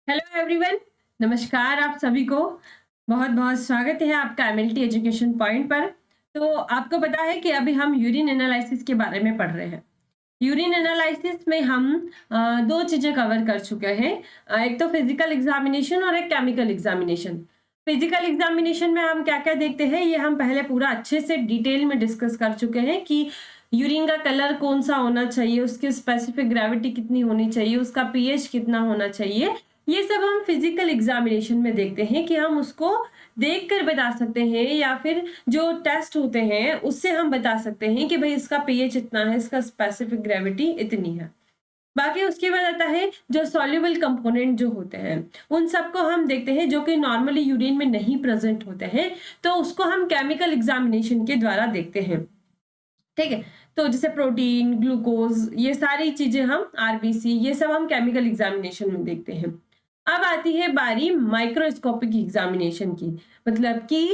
Hello everyone, नमस्कार आप सभी को। बहुत बहुत स्वागत है आपका एमएलटी एजुकेशन पॉइंट पर। तो आपको पता है कि अभी हम यूरिन एनालिसिस के बारे में पढ़ रहे हैं। यूरिन एनालिसिस में हम दो चीजें कवर कर चुके हैं। एक तो फिजिकल एग्जामिनेशन और एक केमिकल एग्जामिनेशन। फिजिकल एग्जामिनेशन में हम क्या क्या देखते हैं ये हम पहले पूरा अच्छे से डिटेल में डिस्कस कर चुके हैं कि यूरिन का कलर कौन सा होना चाहिए, उसकी स्पेसिफिक ग्रेविटी कितनी होनी चाहिए, उसका पीएच कितना होना चाहिए। ये सब हम फिजिकल एग्जामिनेशन में देखते हैं कि हम उसको देख कर बता सकते हैं या फिर जो टेस्ट होते हैं उससे हम बता सकते हैं कि भाई इसका पीएच इतना है, इसका स्पेसिफिक ग्रेविटी इतनी है। बाकी उसके बाद आता है जो सॉल्युबल कंपोनेंट जो होते हैं उन सबको हम देखते हैं जो कि नॉर्मली यूरिन में नहीं प्रेजेंट होते हैं, तो उसको हम केमिकल एग्जामिनेशन के द्वारा देखते हैं। ठीक है, तो जैसे प्रोटीन, ग्लूकोज, ये सारी चीजें हम आरबीसी, ये सब हम केमिकल एग्जामिनेशन में देखते हैं। अब आती है बारी माइक्रोस्कोपिक एग्जामिनेशन की, मतलब कि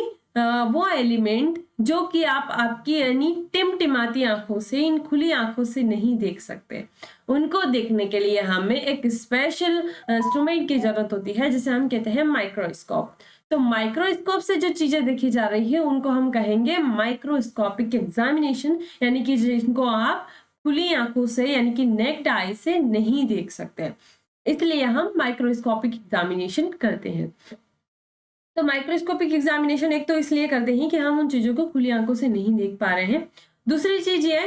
वो एलिमेंट जो कि आप आपकी यानी टिमटिमाती आंखों से, इन खुली आंखों से नहीं देख सकते, उनको देखने के लिए हमें एक स्पेशल इंस्ट्रूमेंट की जरूरत होती है जिसे हम कहते हैं माइक्रोस्कोप। तो माइक्रोस्कोप से जो चीजें देखी जा रही है उनको हम कहेंगे माइक्रोस्कोपिक एग्जामिनेशन, यानी कि जिनको आप खुली आंखों से यानी कि नेक्ड आई से नहीं देख सकते, इसलिए हम माइक्रोस्कोपिक एग्जामिनेशन करते हैं। तो माइक्रोस्कोपिक एग्जामिनेशन एक तो इसलिए करते हैं कि हम उन चीजों को खुली आंखों से नहीं देख पा रहे हैं। दूसरी चीज ये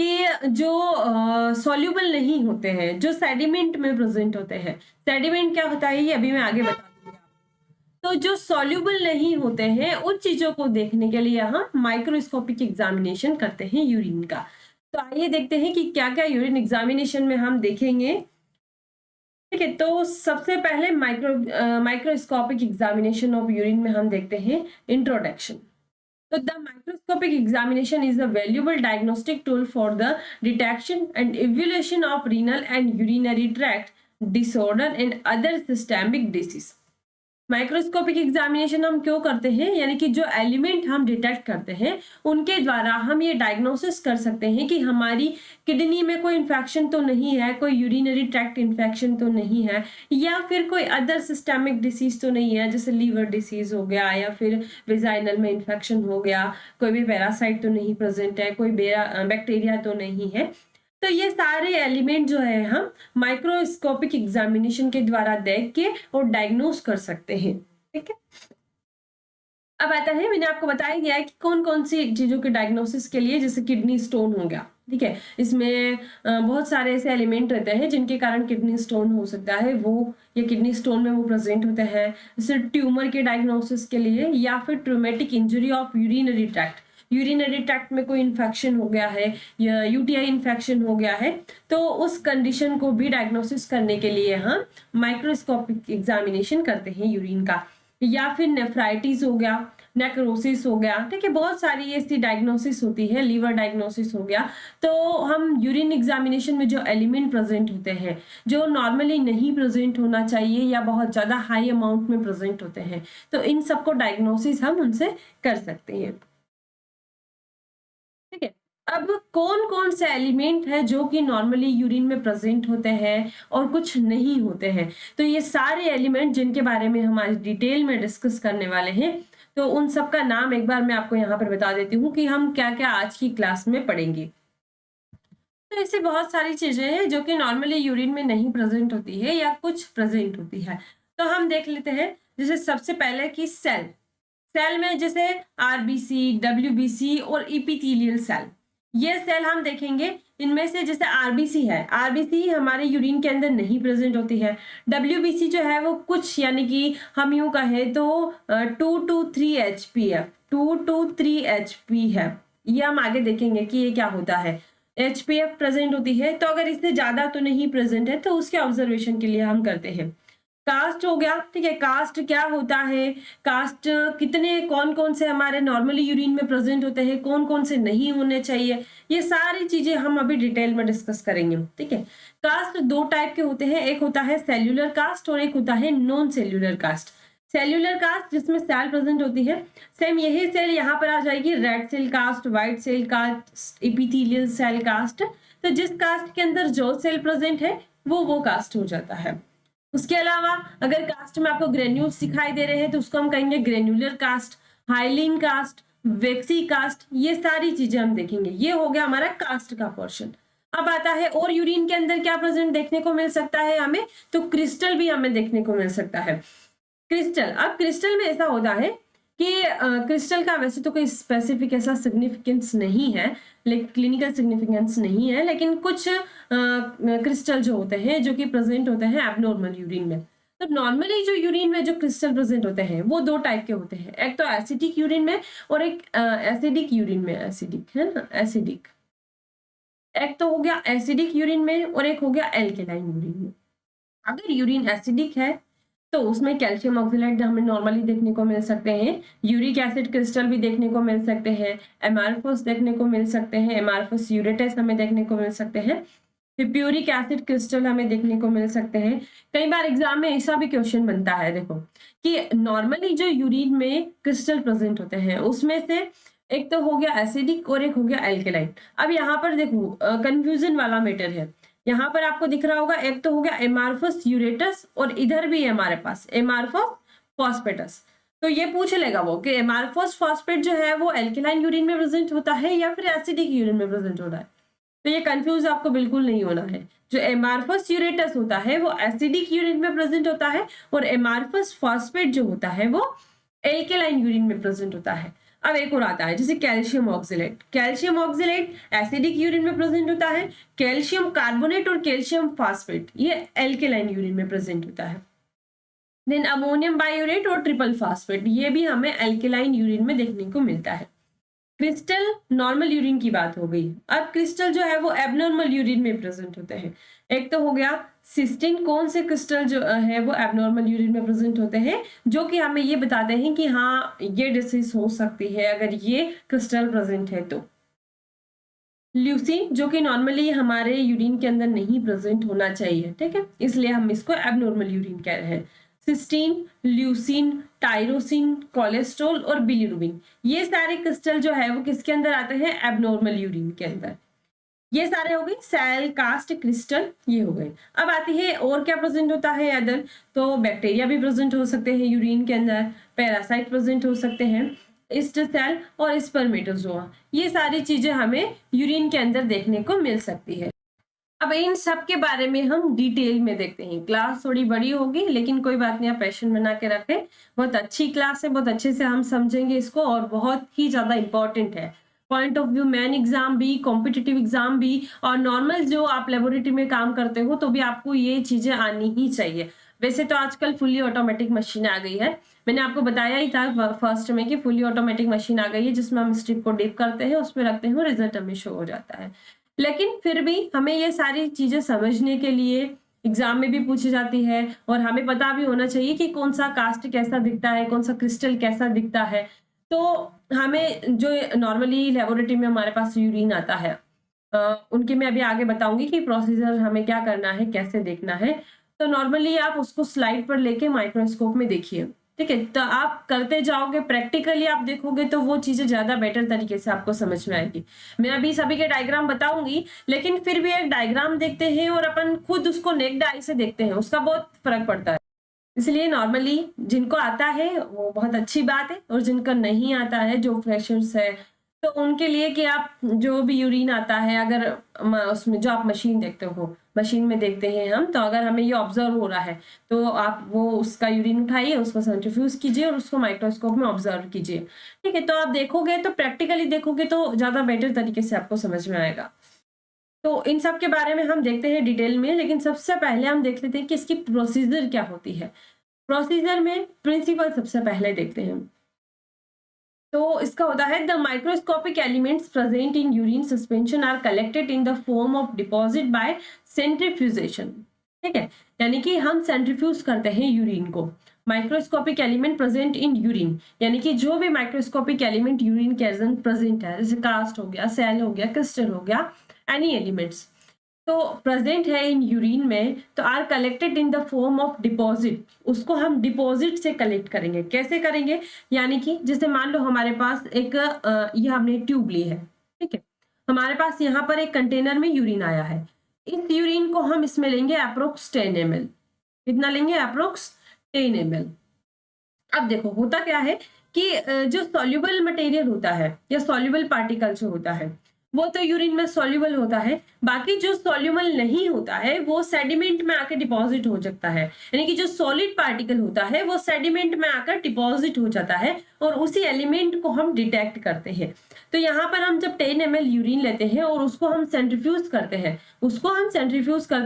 कि जो सॉल्यूबल नहीं होते हैं, जो सेडिमेंट में प्रेजेंट होते हैं, सेडिमेंट क्या होता है ये अभी मैं आगे बता दूंगी। तो जो सॉल्यूबल नहीं होते हैं उन चीजों को देखने के लिए हम माइक्रोस्कोपिक एग्जामिनेशन करते हैं यूरिन का। तो आइए देखते हैं कि क्या क्या यूरिन एग्जामिनेशन में हम देखेंगे। ठीक है, तो सबसे पहले माइक्रोस्कोपिक एग्जामिनेशन ऑफ यूरिन में हम देखते हैं introduction. So the microscopic examination is a valuable diagnostic tool for the detection and evaluation of renal and urinary tract disorder and other systemic disease. Microscopic examination हम क्यों करते हैं, यानी कि जो एलिमेंट हम डिटेक्ट करते हैं उनके द्वारा हम ये डायग्नोसिस कर सकते हैं कि हमारी किडनी में कोई इन्फेक्शन तो नहीं है, कोई यूरिनरी ट्रैक्ट इन्फेक्शन तो नहीं है, या फिर कोई अदर सिस्टेमिक डिसीज तो नहीं है, जैसे लीवर डिसीज हो गया या फिर वेजाइनल में इन्फेक्शन हो गया, कोई भी पैरासाइट तो नहीं प्रेजेंट है, कोई बैक्टीरिया तो नहीं है। तो ये सारे एलिमेंट जो है हम माइक्रोस्कोपिक एग्जामिनेशन के द्वारा देख के और डायग्नोस कर सकते हैं। ठीक है, अब आता है, मैंने आपको बताया गया है कि कौन कौन सी चीजों के डायग्नोसिस के लिए, जैसे किडनी स्टोन हो गया। ठीक है, इसमें बहुत सारे ऐसे एलिमेंट रहते हैं जिनके कारण किडनी स्टोन हो सकता है, वो या किडनी स्टोन में वो प्रेजेंट होते हैं, जैसे ट्यूमर के डायग्नोसिस के लिए, या फिर traumatic injury of urinary tract, urinary tract में कोई इन्फेक्शन हो गया है या यूटीआई इन्फेक्शन हो गया है, तो उस कंडीशन को भी डायग्नोसिस करने के लिए हम माइक्रोस्कोपिक एग्जामिनेशन करते हैं यूरिन का। या फिर नेफ्राइटिस हो गया, नेक्रोसिस हो गया। ठीक है, बहुत सारी ऐसी डायग्नोसिस होती है, लीवर डायग्नोसिस हो गया। तो हम यूरिन एग्जामिनेशन में जो एलिमेंट प्रेजेंट होते हैं जो नॉर्मली नहीं प्रेजेंट होना चाहिए या बहुत ज्यादा हाई अमाउंट में प्रेजेंट होते हैं, तो इन सबको डायग्नोसिस हम उनसे कर सकते हैं। ठीक है, अब कौन कौन से एलिमेंट है जो कि नॉर्मली यूरिन में प्रेजेंट होते हैं और कुछ नहीं होते हैं, तो ये सारे एलिमेंट जिनके बारे में हम आज डिटेल में डिस्कस करने वाले हैं, तो उन सब का नाम एक बार मैं आपको यहाँ पर बता देती हूँ कि हम क्या क्या आज की क्लास में पढ़ेंगे। तो ऐसे बहुत सारी चीजें हैं जो कि नॉर्मली यूरिन में नहीं प्रेजेंट होती है या कुछ प्रेजेंट होती है। तो हम देख लेते हैं, जैसे सबसे पहले कि सेल, सेल में जैसे आरबीसी, डब्ल्यूबीसी और इपिथेलियल सेल, ये सेल हम देखेंगे। इनमें से जैसे आरबीसी है, आरबीसी हमारे यूरिन के अंदर नहीं प्रेजेंट होती है। डब्ल्यूबीसी जो है वो कुछ, यानी कि हम यूं कहें तो 2 to 3 HP है, 2 to 3 HP है, ये हम आगे देखेंगे कि ये क्या होता है। HPF प्रेजेंट होती है, तो अगर इससे ज्यादा तो नहीं प्रेजेंट है तो उसके ऑब्जर्वेशन के लिए हम करते हैं। कास्ट हो गया, ठीक है, कास्ट क्या होता है, कास्ट कितने, कौन कौन से हमारे नॉर्मली यूरिन में प्रेजेंट होते हैं, कौन कौन से नहीं होने चाहिए, ये सारी चीजें हम अभी डिटेल में डिस्कस करेंगे। ठीक है, कास्ट दो टाइप के होते हैं, एक होता है सेल्यूलर कास्ट और एक होता है non cellular cast. Cellular cast जिसमें सेल प्रेजेंट होती है, सेम यही सेल यहाँ पर आ जाएगी, red cell cast, white cell cast, epithelial cell cast. तो जिस कास्ट के अंदर जो सेल प्रेजेंट है वो कास्ट हो जाता है। उसके अलावा अगर कास्ट में आपको ग्रेन्यूल्स दिखाई दे रहे हैं तो उसको हम कहेंगे granular cast, hyaline cast, वेक्सी cast, ये सारी चीजें हम देखेंगे। ये हो गया हमारा कास्ट का पोर्शन। अब आता है और यूरिन के अंदर क्या प्रेजेंट देखने को मिल सकता है हमें, तो क्रिस्टल भी हमें देखने को मिल सकता है। क्रिस्टल, अब क्रिस्टल में ऐसा होता है कि क्रिस्टल का वैसे तो कोई स्पेसिफिक ऐसा सिग्निफिकेंस नहीं है, लेकिन क्लिनिकल सिग्निफिकेंस नहीं है, लेकिन कुछ क्रिस्टल जो होते हैं जो कि प्रेजेंट होते हैं एबनॉर्मल यूरिन में। तो नॉर्मली जो यूरिन में जो क्रिस्टल प्रेजेंट होते हैं वो दो टाइप के होते हैं, एक तो एसिडिक यूरिन में और एक एसिडिक यूरिन में। एसिडिक है ना, एसिडिक, एक तो हो गया एसिडिक यूरिन में और एक हो गया एल्केलाइन यूरिन में। अगर यूरिन एसिडिक है तो उसमें कैल्शियम ऑक्सलेट हमें नॉर्मली देखने को मिल सकते हैं, यूरिक एसिड क्रिस्टल भी देखने को मिल सकते हैं, एमारफोस देखने को मिल सकते हैं, एमारफोस यूरेटस हमें देखने को मिल सकते हैं, फिर प्यूरिक एसिड क्रिस्टल हमें देखने को मिल सकते हैं। कई बार एग्जाम में ऐसा भी क्वेश्चन बनता है देखो कि नॉर्मली जो यूरिन में क्रिस्टल प्रेजेंट होते हैं उसमें से एक तो हो गया एसिडिक और एक हो गया एल्केलाइन। अब यहाँ पर देखो कंफ्यूजन वाला मैटर है, यहाँ पर आपको दिख रहा होगा एक तो हो गया एमारफस यूरेटस और इधर भी है हमारे पास एमारफस फॉस्फेटस। तो ये पूछ लेगा वो कि एमारफस फॉस्फेट जो है वो एल्केलाइन यूरिन में प्रेजेंट होता है या फिर एसिडिक यूरिन में प्रेजेंट होता है। तो ये कंफ्यूज आपको बिल्कुल नहीं होना है। जो एमारफस यूरेटस होता है वो एसिडिक यूरिन में प्रेजेंट होता है और एमारफस फॉस्फेट जो होता है वो एल्केलाइन यूरिन में प्रेजेंट होता है। अब एक और आता है जैसे calcium oxalate, calcium oxalate acidic urine में प्रेजेंट होता है, कैल्शियम कार्बोनेट और कैल्शियम फास्फेट ये एल्केलाइन यूरिन में प्रेजेंट होता है। देन अमोनियम बायोरेट और ट्रिपल फास्फेट ये भी हमें एल्केलाइन यूरिन में देखने को मिलता है। क्रिस्टल नॉर्मल यूरिन की बात हो गई। अब क्रिस्टल जो है वो एबनॉर्मल यूरिन में प्रेजेंट होते हैं। एक तो हो गया सिस्टीन, कौन से क्रिस्टल जो है वो एबनॉर्मल यूरिन में प्रेजेंट होते हैं जो कि हमें ये बताते हैं कि हाँ ये डिसीज हो सकती है अगर ये क्रिस्टल प्रेजेंट है तो। ल्यूसिन जो कि नॉर्मली हमारे यूरिन के अंदर नहीं प्रेजेंट होना चाहिए, ठीक है, इसलिए हम इसको एबनॉर्मल यूरिन कह रहे हैं। सिस्टीन, ल्यूसिन, टायरोसिन, कोलेस्ट्रॉल और बिलिरुबिन ये सारे क्रिस्टल जो है वो किसके अंदर आते हैं, एबनॉर्मल यूरिन के अंदर। ये सारे हो गए सेल कास्ट क्रिस्टल, ये हो गए। अब आती है और क्या प्रेजेंट होता है अदर, तो बैक्टीरिया भी प्रेजेंट हो सकते हैं यूरिन के अंदर, पैरासाइट प्रेजेंट हो सकते हैं, ईस्ट सेल और स्पर्मेटोजोआ, ये सारी चीजें हमें यूरिन के अंदर देखने को मिल सकती है। अब इन सब के बारे में हम डिटेल में देखते हैं। क्लास थोड़ी बड़ी होगी लेकिन कोई बात नहीं, आप पैशन बना के रखें, बहुत अच्छी क्लास है, बहुत अच्छे से हम समझेंगे इसको और बहुत ही ज्यादा इंपॉर्टेंट है। Point of view main exam भी, कॉम्पिटिटिव एग्जाम भी और नॉर्मल जो आप लेबोरेटरी में काम करते हो तो भी आपको ये चीजें आनी ही चाहिए। वैसे तो आजकल फुली ऑटोमेटिक मशीन आ गई है, मैंने आपको बताया ही था फर्स्ट में कि फुली ऑटोमेटिक मशीन आ गई है जिसमें हम स्ट्रिप को डिप करते हैं, उसमें रखते हैं, रिजल्ट हमें शो हो जाता है। लेकिन फिर भी हमें ये सारी चीजें समझने के लिए एग्जाम में भी पूछी जाती है और हमें पता भी होना चाहिए कि कौन सा कास्ट कैसा दिखता है, कौन सा क्रिस्टल कैसा दिखता है। तो हमें जो नॉर्मली लेबोरेटरी में हमारे पास यूरिन आता है उनके मैं अभी आगे बताऊंगी कि प्रोसीजर हमें क्या करना है, कैसे देखना है। तो नॉर्मली आप उसको स्लाइड पर लेके माइक्रोस्कोप में देखिए, ठीक है, तो आप करते जाओगे, प्रैक्टिकली आप देखोगे तो वो चीजें ज्यादा बेटर तरीके से आपको समझ में आएगी। मैं अभी सभी के डायग्राम बताऊंगी लेकिन फिर भी एक डायग्राम देखते हैं और अपन खुद उसको नेक्ड आई से देखते हैं, उसका बहुत फर्क पड़ता है। इसलिए नॉर्मली जिनको आता है वो बहुत अच्छी बात है और जिनको नहीं आता है, जो फ्रेशर्स है, तो उनके लिए कि आप जो भी यूरिन आता है अगर उसमें जो आप मशीन देखते हो, मशीन में देखते हैं हम, तो अगर हमें ये ऑब्जर्व हो रहा है तो आप वो उसका यूरिन उठाइए, उसको सेंट्रीफ्यूज कीजिए और उसको माइक्रोस्कोप में ऑब्जर्व कीजिए, ठीक है। तो आप देखोगे तो प्रैक्टिकली देखोगे तो ज्यादा बेटर तरीके से आपको समझ में आएगा। तो इन सब के बारे में हम देखते हैं डिटेल में, लेकिन सबसे पहले हम देख लेते हैं कि इसकी प्रोसीजर क्या होती है। प्रोसीजर में प्रिंसिपल सबसे पहले देखते हैं। तो इसका होता है the microscopic elements present in urine suspension are collected in the form of deposit by centrifugation, ठीक है, यानी कि हम सेंट्रीफ्यूज करते हैं यूरिन को। Microscopic element present in urine यानी कि जो भी माइक्रोस्कोपिक एलिमेंट यूरिन के अंदर प्रेजेंट है, जैसे कास्ट हो गया, सेल हो गया, क्रिस्टल हो गया, एनी एलिमेंट्स तो प्रेजेंट है इन यूरिन में, तो are collected in the form of deposit, उसको हम डिपॉजिट से कलेक्ट करेंगे। कैसे करेंगे, यानी कि जैसे मान लो हमारे पास एक ये हमने ट्यूब ली है, ठीक है, हमारे पास यहाँ पर एक कंटेनर में यूरिन आया है, इस यूरिन को हम इसमें लेंगे अप्रोक्स 10 ml, कितना लेंगे? Approx 10 ml। अब देखो होता क्या है कि जो सॉल्युबल मटेरियल होता है या सॉल्युबल पार्टिकल जो होता है वो तो यूरिन में सॉल्युबल होता है, बाकी जो सॉल्युबल नहीं होता है वो सेडिमेंट में आकर डिपॉजिट हो जाता है। यानी कि जो सॉलिड पार्टिकल होता है वो सेडिमेंट में आकर डिपॉजिट हो जाता है और उसी एलिमेंट को हम डिटेक्ट करते हैं। तो यहाँ पर हम जब 10 ml यूरिन लेते हैं और उसको हम सेंट्रीफ्यूज करते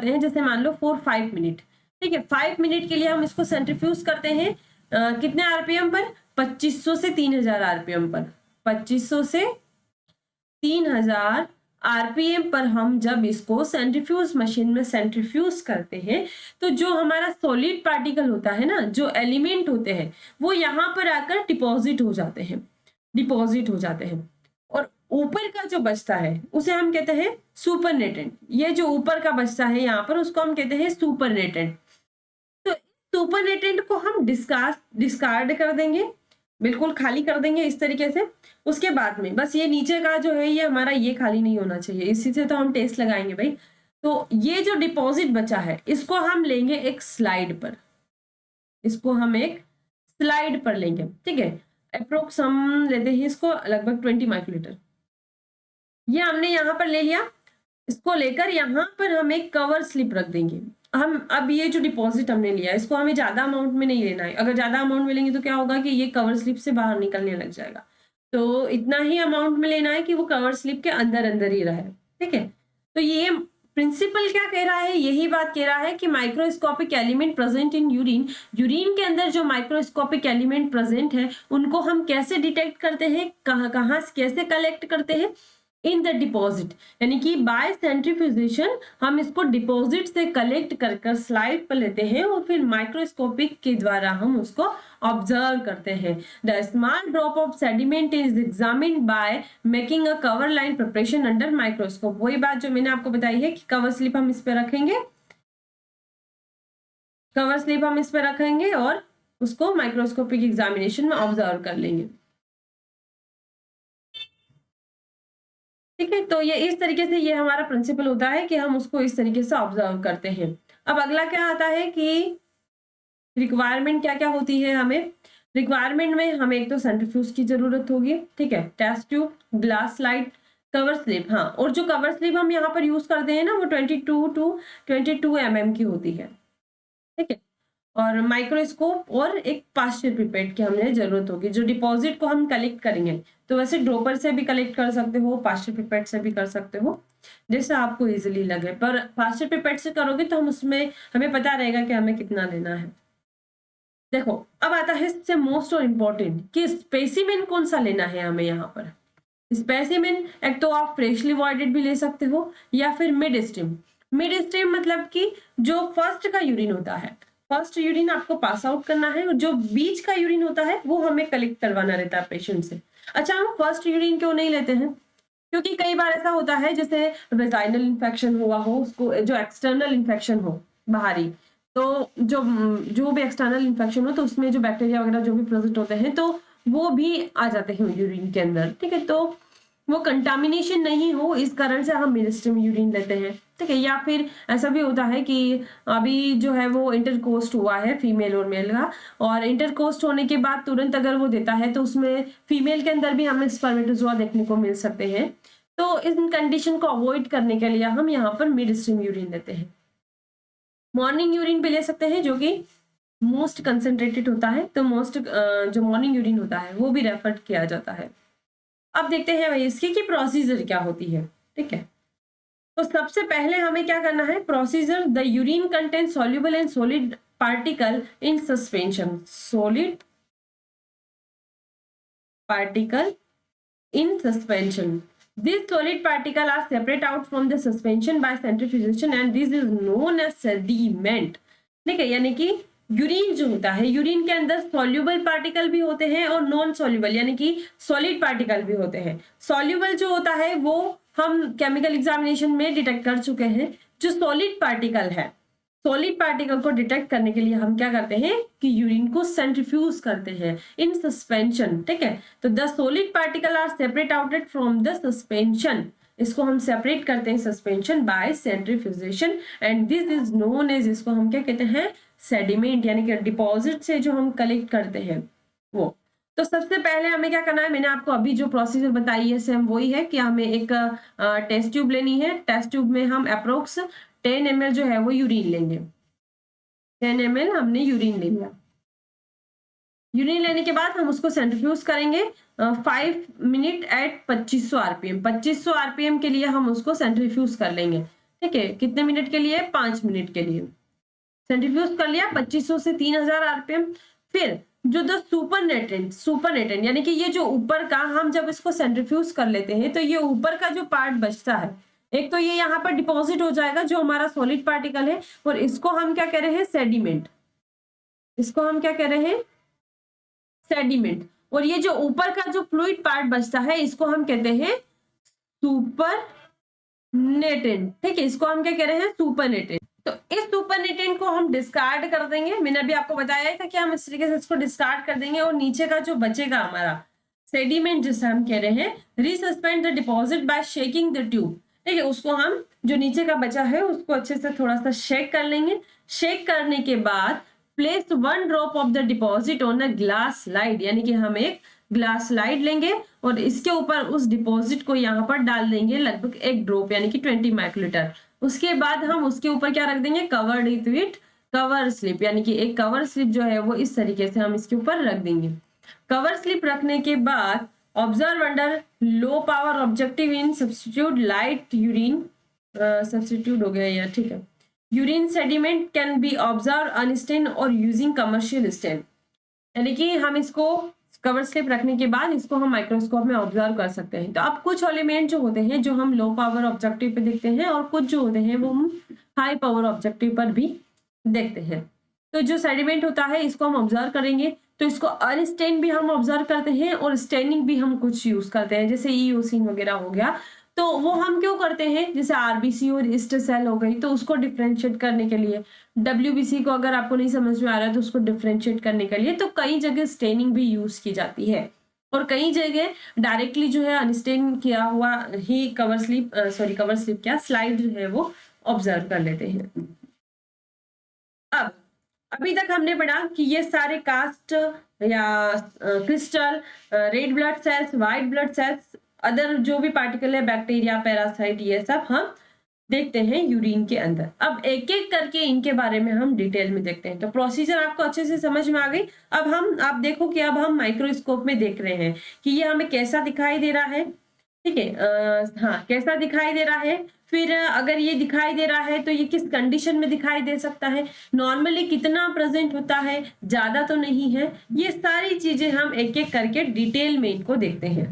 हैं, जैसे मान लो 4-5 मिनट, ठीक है, 5 मिनट के लिए हम इसको सेंट्रीफ्यूज करते हैं कितने आरपीएम पर? 2500 से 3000 आरपीएम पर। 2500 से 3000 आरपीएम पर हम जब इसको सेंट्रीफ्यूज मशीन में सेंट्रीफ्यूज करते हैं तो जो हमारा सॉलिड पार्टिकल होता है ना, जो एलिमेंट होते हैं वो यहाँ पर आकर डिपॉजिट हो जाते हैं और ऊपर का जो बचता है उसे हम कहते हैं सुपरनेटेंट। ये जो ऊपर का बचता है यहाँ पर उसको हम कहते हैं सुपरनेटेंट। तो सुपरनेटेंट को हम डिस्कार्ड कर देंगे, बिल्कुल खाली कर देंगे इस तरीके से। उसके बाद में बस ये नीचे का जो है ये हमारा ये खाली नहीं होना चाहिए, इसी से तो हम टेस्ट लगाएंगे भाई। तो ये जो डिपॉजिट बचा है इसको हम लेंगे एक स्लाइड पर, लेंगे, ठीक है। अप्रोक्स हम लेते हैं इसको लगभग 20 माइक्रोलीटर। ये हमने यहाँ पर ले लिया, इसको लेकर यहाँ पर हम एक कवर स्लिप रख देंगे। हम अब ये जो डिपॉजिट हमने लिया इसको हमें ज्यादा अमाउंट में नहीं लेना है। अगर ज्यादा अमाउंट में लेंगे तो क्या होगा कि ये कवर स्लिप से बाहर निकलने लग जाएगा। तो इतना ही अमाउंट में लेना है कि वो कवर स्लिप के अंदर अंदर ही रहे, ठीक है। तो ये प्रिंसिपल क्या कह रहा है? यही बात कह रहा है कि microscopic element present in urine के अंदर जो माइक्रोस्कोपिक एलिमेंट प्रेजेंट है उनको हम कैसे डिटेक्ट करते हैं, कहाँ कैसे कलेक्ट करते हैं? इन द डिपॉजिट, यानी कि बाय सेंट्रीफ्यूजेशन हम इसको डिपॉजिट से कलेक्ट कर स्लाइड पर लेते हैं और फिर माइक्रोस्कोपिक के द्वारा हम उसको ऑब्जर्व करते हैं। The small drop of sediment is examined by making a cover line preparation under microscope. वही बात जो मैंने आपको बताई है कि कवर स्लिप हम इस पे रखेंगे, और उसको माइक्रोस्कोपिक एग्जामिनेशन में ऑब्जर्व कर लेंगे, ठीक है। तो ये इस तरीके से ये हमारा प्रिंसिपल होता है कि हम उसको इस तरीके से ऑब्जर्व करते हैं। अब अगला क्या आता है कि रिक्वायरमेंट क्या क्या होती है हमें। रिक्वायरमेंट में हमें एक तो सेंट्रीफ्यूज की जरूरत होगी, ठीक है, test tube, glass slide, cover slip. हाँ, और जो कवर स्लिप हम यहाँ पर यूज करते हैं ना वो 22 mm की होती है, ठीक है। और माइक्रोस्कोप और एक पास्चर पिपेट की हमें जरूरत होगी। जो डिपॉजिट को हम कलेक्ट करेंगे तो वैसे ड्रॉपर से भी कलेक्ट कर सकते हो, पास्चर पिपेट से भी कर सकते हो, जैसे आपको इजीली लगे। पर पास्चर पिपेट से करोगे तो हम उसमें हमें पता रहेगा कि हमें कितना लेना है। देखो अब आता है सबसे मोस्ट और इम्पोर्टेंट कि स्पेसिमेन कौन सा लेना है हमें। यहाँ पर स्पेसिमेन एक तो आप फ्रेशली वॉइडेड भी ले सकते हो या फिर मिड स्ट्रीम मतलब कि जो फर्स्ट का यूरिन होता है, फर्स्ट यूरिन आपको पास आउट करना है और जो बीच का यूरिन होता है वो हमें कलेक्ट करवाना रहता है पेशेंट से। अच्छा, हम फर्स्ट यूरिन क्यों नहीं लेते हैं? क्योंकि कई बार ऐसा होता है जैसे वेजाइनल इन्फेक्शन हुआ हो, उसको जो एक्सटर्नल इन्फेक्शन हो बाहरी, तो जो भी एक्सटर्नल इन्फेक्शन हो तो उसमें जो बैक्टीरिया वगैरह जो भी प्रेजेंट होते हैं तो वो भी आ जाते हैं यूरिन के अंदर, ठीक है। तो वो कंटामिनेशन नहीं हो इस कारण से हम मिड स्ट्रीम यूरिन लेते हैं, ठीक है। या फिर ऐसा भी होता है कि अभी जो है वो इंटरकोस्ट हुआ है फीमेल और मेल का, और इंटरकोस्ट होने के बाद तुरंत अगर वो देता है तो उसमें फीमेल के अंदर भी हमें स्पर्मेटोजोआ देखने को मिल सकते हैं। तो इन कंडीशन को अवॉइड करने के लिए हम यहाँ पर मिड स्ट्रीम यूरिन लेते हैं। मॉर्निंग यूरिन भी ले सकते हैं जो कि मोस्ट कंसेंट्रेटेड होता है, तो जो मॉर्निंग यूरिन होता है वो भी रेफर किया जाता है। अब देखते हैं भाई इसकी की प्रोसीजर क्या होती है, ठीक है। तो सबसे पहले हमें क्या करना है procedure. The urine contain soluble and solid particle in suspension, solid particle in suspension. These solid particles are separate out from the suspension by centrifugation and this is known as sediment, ठीक है। यानी कि urine जो होता है, urine के अंदर soluble particle भी होते हैं और नॉन सॉल्युबल यानी कि सॉलिड पार्टिकल भी होते हैं। सॉल्युबल जो होता है वो हम केमिकल एग्जामिनेशन में डिटेक्ट कर चुके हैं। जो सॉलिड पार्टिकल है, सॉलिड पार्टिकल को डिटेक्ट करने के लिए हम क्या करते हैं कि यूरिन को सेंट्रीफ्यूज करते हैं इन सस्पेंशन, ठीक है। तो the solid particle are separate outed from the suspension, इसको हम सेपरेट करते हैं suspension by centrifugation and this is known as, इसको हम क्या कहते हैं सेडिमेंट यानी कि डिपॉजिट से जो हम कलेक्ट करते हैं वो। तो सबसे पहले हमें क्या करना है, मैंने आपको अभी जो प्रोसीजर बताई है सेम वही है कि हमें एक टेस्ट ट्यूब लेनी है। टेस्ट ट्यूब में हम अप्रोक्स 10 ml जो है वो यूरिन लेंगे। 10 ml हमने यूरिन ले लिया। यूरिन लेने के बाद हम उसको सेंट्रीफ्यूज करेंगे 5 मिनट एट 2500 आरपीएम। 2500 आरपीएम के लिए हम उसको सेंट्रीफ्यूज कर लेंगे। ठीक है, कितने मिनट के लिए? 5 मिनट के लिए सेंट्रीफ्यूज कर लिया 2500 से 3000 आरपीएम। फिर जो द सुपरनेटेंट यानी कि ये जो ऊपर का, हम जब इसको सेंट्रीफ्यूज कर लेते हैं तो ये ऊपर का जो पार्ट बचता है, एक तो ये यहाँ पर डिपॉजिट हो जाएगा जो हमारा सॉलिड पार्टिकल है, और इसको हम क्या कह रहे हैं? सेडिमेंट। इसको हम क्या कह रहे हैं? सेडिमेंट। और ये जो ऊपर का जो फ्लूइड पार्ट बचता है इसको हम कहते हैं सुपरनेटेंट। ठीक है, इसको हम क्या कह रहे हैं? सुपरनेटेंट। तो इस सुपरनेटेंट को हम डिस्कार्ड कर देंगे। मैंने अभी आपको बताया था कि हम इस तरीके से इसको डिस्कार्ड कर देंगे, और नीचे का जो बचेगा हमारा सेडिमेंट जिसे हम कह रहे हैं, resuspend the deposit by shaking the tube. ठीक है, उसको हम जो नीचे का बचा है उसको अच्छे से थोड़ा सा शेक कर लेंगे। शेक करने के बाद place 1 drop of the deposit on a glass slide, यानी कि हम एक ग्लास स्लाइड लेंगे और इसके ऊपर उस डिपॉजिट को यहाँ पर डाल देंगे, लगभग 1 ड्रॉप यानी कि 20 माइक्रोलीटर। उसके बाद हम उसके ऊपर क्या रख देंगे? कवर्ड विथ कवर स्लिप, यानी कि एक कवर स्लिप जो है वो इस तरीके से हम इसके ऊपर रख देंगे। कवर स्लिप रखने के बाद observe under low power objective in substitute light urine, substitute हो गया यार, ठीक है। Urine sediment can be observe unstain और यूजिंग कमर्शियल स्टेन, यानी कि हम इसको कवर स्लिप रखने के बाद इसको हम माइक्रोस्कोप में ऑब्जर्व कर सकते हैं। तो अब कुछ एलिमेंट जो होते हैं जो हम लो पावर ऑब्जेक्टिव पे देखते हैं, और कुछ जो होते हैं वो हम हाई पावर ऑब्जेक्टिव पर भी देखते हैं। तो जो सेडिमेंट होता है इसको हम ऑब्जर्व करेंगे, तो इसको अनस्टेन भी हम ऑब्जर्व करते हैं और स्टेनिंग भी हम कुछ यूज करते हैं, जैसे ईओसिन वगैरह हो गया। तो वो हम क्यों करते हैं? जैसे आरबीसी और ईस्ट सेल हो गई, तो उसको डिफरेंशिएट करने के लिए। डब्ल्यूबीसी को अगर आपको नहीं समझ में आ रहा है तो उसको डिफरेंशिएट करने के लिए तो कई जगह स्टेनिंग भी यूज की जाती है, और कई जगह डायरेक्टली जो है अनस्टेन किया हुआ ही कवर स्लिप क्या स्लाइड जो है वो ऑब्जर्व कर लेते हैं। अब अभी तक हमने पढ़ा कि ये सारे कास्ट या crystal, red blood cells, white blood cells, other जो भी पार्टिकल है, बैक्टीरिया, पैरासाइट, ये सब हम देखते हैं यूरिन के अंदर। अब एक एक करके इनके बारे में हम डिटेल में देखते हैं। तो प्रोसीजर आपको अच्छे से समझ में आ गई। अब आप देखो कि अब हम माइक्रोस्कोप में देख रहे हैं कि ये हमें कैसा दिखाई दे रहा है। ठीक है, हाँ, कैसा दिखाई दे रहा है। फिर अगर ये दिखाई दे रहा है तो ये किस कंडीशन में दिखाई दे सकता है, नॉर्मली कितना प्रेजेंट होता है, ज्यादा तो नहीं है। ये सारी चीजें हम एक एक करके डिटेल में इनको देखते हैं।